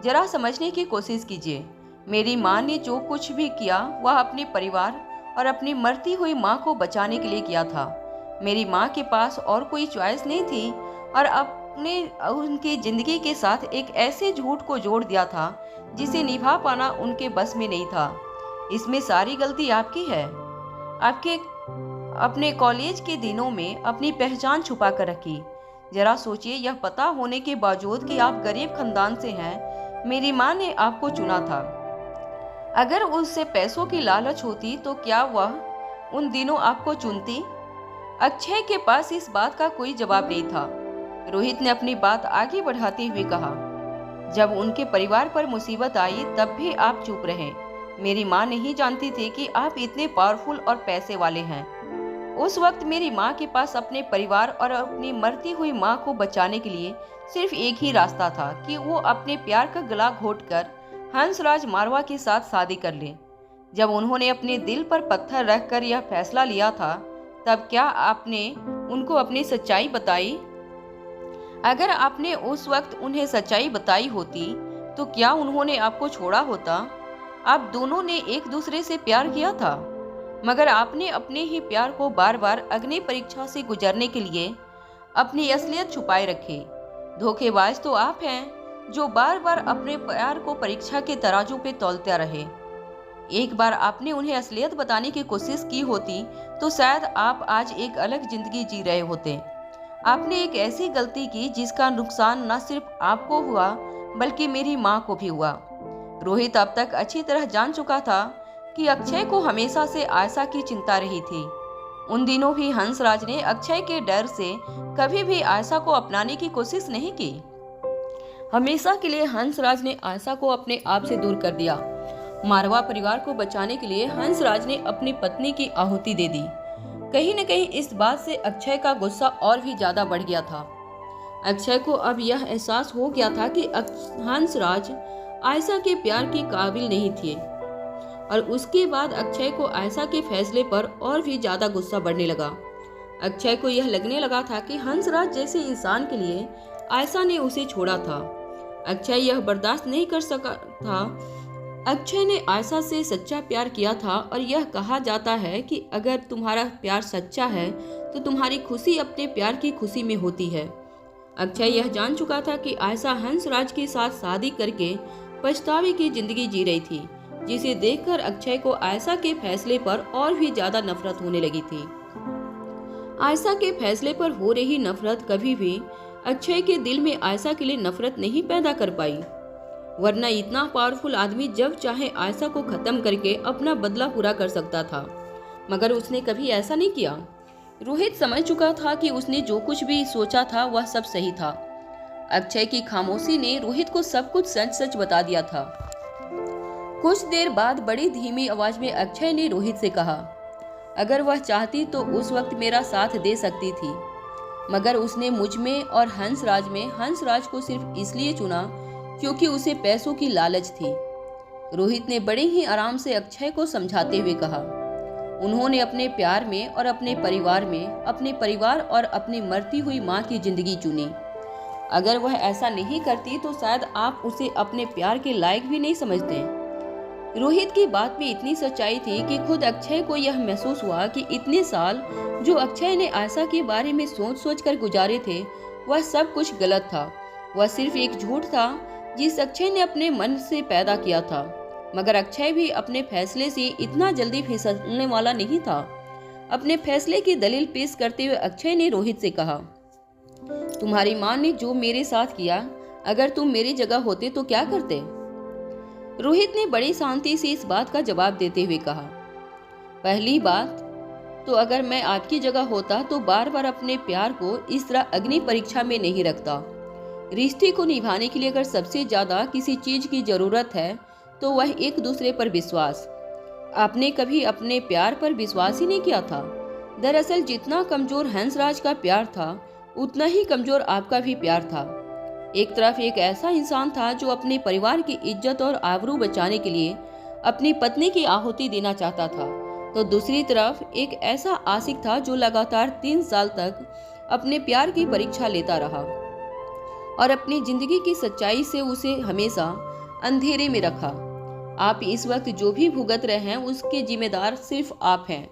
Speaker 1: जरा समझने की कोशिश कीजिए। मेरी माँ ने जो कुछ भी किया वह अपने परिवार और अपनी मरती हुई माँ को बचाने के लिए किया था। मेरी माँ के पास और कोई चॉइस नहीं थी और अपने उनकी जिंदगी के साथ एक ऐसे झूठ को जोड़ दिया था जिसे निभा पाना उनके बस में नहीं था। इसमें सारी गलती आपकी है। आपके अपने कॉलेज के दिनों में अपनी पहचान छुपा कर रखी। जरा सोचिए, यह पता होने के बावजूद कि आप गरीब खानदान से हैं, मेरी माँ ने आपको चुना था। अगर उससे पैसों की लालच होती तो क्या वह उन दिनों आपको चुनती? अक्षय के पास इस बात का कोई जवाब नहीं था। रोहित ने अपनी बात आगे बढ़ाते हुए कहा, जब उनके परिवार पर मुसीबत आई तब भी आप चुप रहे। मेरी माँ नहीं जानती थी कि आप इतने पावरफुल और पैसे वाले हैं। उस वक्त मेरी माँ के पास अपने परिवार और अपनी मरती हुई माँ को बचाने के लिए सिर्फ एक ही रास्ता था कि वो अपने प्यार का गला घोटकर हंसराज मारवा के साथ शादी कर ले। जब उन्होंने अपने दिल पर पत्थर रखकर यह फैसला लिया था, तब क्या आपने उनको अपनी सच्चाई बताई? अगर आपने उस वक्त उन्हें सच्चाई बताई होती तो क्या उन्होंने आपको छोड़ा होता? आप दोनों ने एक दूसरे से प्यार किया था, मगर आपने अपने ही प्यार को बार बार अग्नि परीक्षा से गुजरने के लिए अपनी असलियत छुपाए रखे। धोखेबाज तो आप हैं जो बार बार अपने प्यार को परीक्षा के तराजू पे तौलते रहे।
Speaker 2: एक बार आपने उन्हें असलियत बताने की कोशिश की होती तो शायद आप आज एक अलग जिंदगी जी रहे होते। आपने एक ऐसी गलती की जिसका नुकसान न सिर्फ आपको हुआ बल्कि मेरी माँ को भी हुआ। रोहित अब तक अच्छी तरह जान चुका था कि अक्षय को हमेशा से आयशा की चिंता रही थी। उन दिनों भी हंसराज ने अक्षय के डर से कभी भी आयशा को अपनाने की कोशिश नहीं की। हमेशा के लिए हंसराज ने आयशा को अपने आप से दूर कर दिया। मारवा परिवार को बचाने के लिए हंसराज ने अपनी पत्नी की आहुति दे दी। कहीं न कहीं इस बात से अक्षय का गुस्सा और भी ज्यादा बढ़ गया था। अक्षय को अब यह एहसास हो गया था कि हंसराज आयशा के प्यार के काबिल नहीं थे और उसके बाद अक्षय को आयशा के फैसले पर और भी ज्यादा गुस्सा बढ़ने लगा। अक्षय को यह लगने लगा था कि हंसराज जैसे इंसान के लिए आयशा ने उसे छोड़ा था। अक्षय यह बर्दाश्त नहीं कर सका था। अक्षय ने आयशा से सच्चा प्यार किया था और यह कहा जाता है कि अगर तुम्हारा प्यार सच्चा है तो तुम्हारी खुशी अपने प्यार की खुशी में होती है। अक्षय यह जान चुका था कि आयशा हंसराज के साथ शादी करके पछतावे की जिंदगी जी रही थी, जिसे देखकर अक्षय को आयशा के फैसले पर और भी ज्यादा नफरत होने लगी थी। आयशा के फैसले पर हो रही नफरत कभी भी अक्षय के दिल में आयशा के लिए नफरत नहीं पैदा कर पाई, वरना इतना पावरफुल आदमी जब चाहे आयशा को खत्म करके अपना बदला पूरा कर सकता था, मगर उसने कभी ऐसा नहीं किया। रोहित समझ चुका था कि उसने जो कुछ भी सोचा था वह सब सही था। अक्षय की खामोशी ने रोहित को सब कुछ सच सच बता दिया था। कुछ देर बाद बड़ी धीमी आवाज में अक्षय ने रोहित से कहा, अगर वह चाहती तो उस वक्त मेरा साथ दे सकती थी, मगर उसने मुझ में और हंसराज को सिर्फ इसलिए चुना क्योंकि उसे पैसों की लालच थी। रोहित ने बड़े ही आराम से अक्षय को समझाते हुए कहा, उन्होंने अपने प्यार में और अपने परिवार और अपनी मरती हुई माँ की जिंदगी चुनी। अगर वह ऐसा नहीं करती तो शायद आप उसे अपने प्यार के लायक भी नहीं समझते। रोहित की बात में इतनी सच्चाई थी कि खुद अक्षय को यह महसूस हुआ कि इतने साल जो अक्षय ने आयशा के बारे में सोच सोच कर गुजारे थे वह सब कुछ गलत था। वह सिर्फ एक झूठ था जिस अक्षय ने अपने मन से पैदा किया था, मगर अक्षय भी अपने फैसले से इतना जल्दी फिसलने वाला नहीं था। अपने फैसले की दलील पेश करते हुए अक्षय ने रोहित से कहा, तुम्हारी माँ ने जो मेरे साथ किया, अगर तुम मेरी जगह होते तो क्या करते? रोहित ने बड़ी शांति से इस बात का जवाब देते हुए कहा, पहली बात तो अगर मैं आपकी जगह होता तो बार बार अपने प्यार को इस तरह अग्नि परीक्षा में नहीं रखता। रिश्ते को निभाने के लिए अगर सबसे ज्यादा किसी चीज की जरूरत है तो वह एक दूसरे पर विश्वास। आपने कभी अपने प्यार पर विश्वास ही नहीं किया था। दरअसल जितना कमजोर हंसराज का प्यार था उतना ही कमजोर आपका भी प्यार था। एक तरफ एक ऐसा इंसान था जो अपने परिवार की इज्जत और आबरू बचाने के लिए अपनी पत्नी की आहुति देना चाहता था, तो दूसरी तरफ एक ऐसा आशिक था जो लगातार 3 साल तक अपने प्यार की परीक्षा लेता रहा और अपनी जिंदगी की सच्चाई से उसे हमेशा अंधेरे में रखा। आप इस वक्त जो भी भुगत रहे हैं उसके जिम्मेदार सिर्फ आप हैं।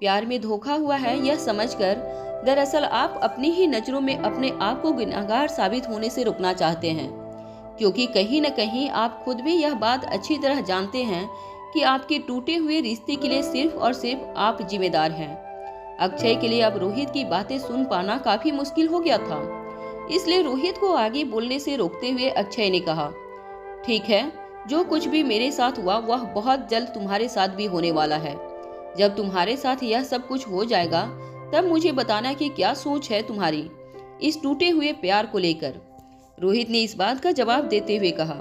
Speaker 2: प्यार में धोखा हुआ है यह समझकर दरअसल आप अपनी ही नजरों में अपने आप को गुनहगार साबित होने से रुकना चाहते हैं, क्योंकि कहीं न कहीं आप खुद भी यह बात अच्छी तरह जानते हैं कि आपके टूटे हुए रिश्ते के लिए सिर्फ और सिर्फ आप जिम्मेदार हैं। अक्षय के लिए अब रोहित की बातें सुन पाना काफी मुश्किल हो गया था, इसलिए रोहित को आगे बोलने से रोकते हुए अक्षय ने कहा, ठीक है, जो कुछ भी मेरे साथ हुआ वह बहुत जल्द तुम्हारे साथ भी होने वाला है। जब तुम्हारे साथ यह सब कुछ हो जाएगा तब मुझे बताना कि क्या सोच है तुम्हारी इस टूटे हुए प्यार को लेकर। रोहित ने इस बात का जवाब देते हुए कहा,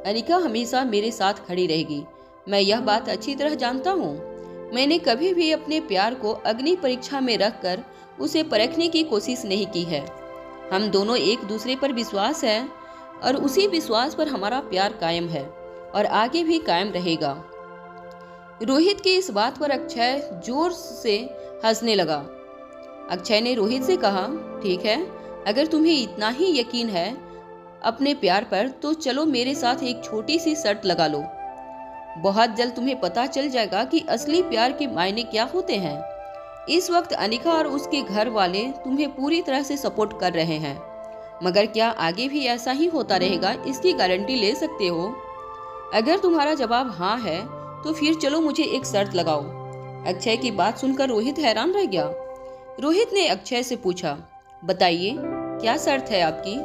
Speaker 2: अनिका हमेशा मेरे साथ खड़ी रहेगी। मैं यह बात अच्छी तरह जानता हूँ। मैंने कभी भी अपने प्यार को अग्नि परीक्षा में रखकर उसे परखने की कोशिश नहीं की है। हम दोनों एक दूसरे पर विश्वास है और उसी विश्वास पर हमारा प्यार कायम है और आगे भी कायम रहेगा। रोहित की इस बात पर अक्षय जोर से हंसने लगा। अक्षय ने रोहित से कहा, ठीक है, अगर तुम्हें इतना ही यकीन है अपने प्यार पर तो चलो मेरे साथ एक छोटी सी शर्त लगा लो। बहुत जल्द तुम्हें पता चल जाएगा कि असली प्यार के मायने क्या होते हैं। इस वक्त अनिका और उसके घर वाले तुम्हें पूरी तरह से सपोर्ट कर रहे हैं, मगर क्या आगे भी ऐसा ही होता रहेगा इसकी गारंटी ले सकते हो? अगर तुम्हारा जवाब हाँ है तो फिर चलो मुझे एक शर्त लगाओ। अक्षय की बात सुनकर रोहित हैरान रह गया। रोहित ने अक्षय से पूछा, बताइए क्या शर्त है आपकी?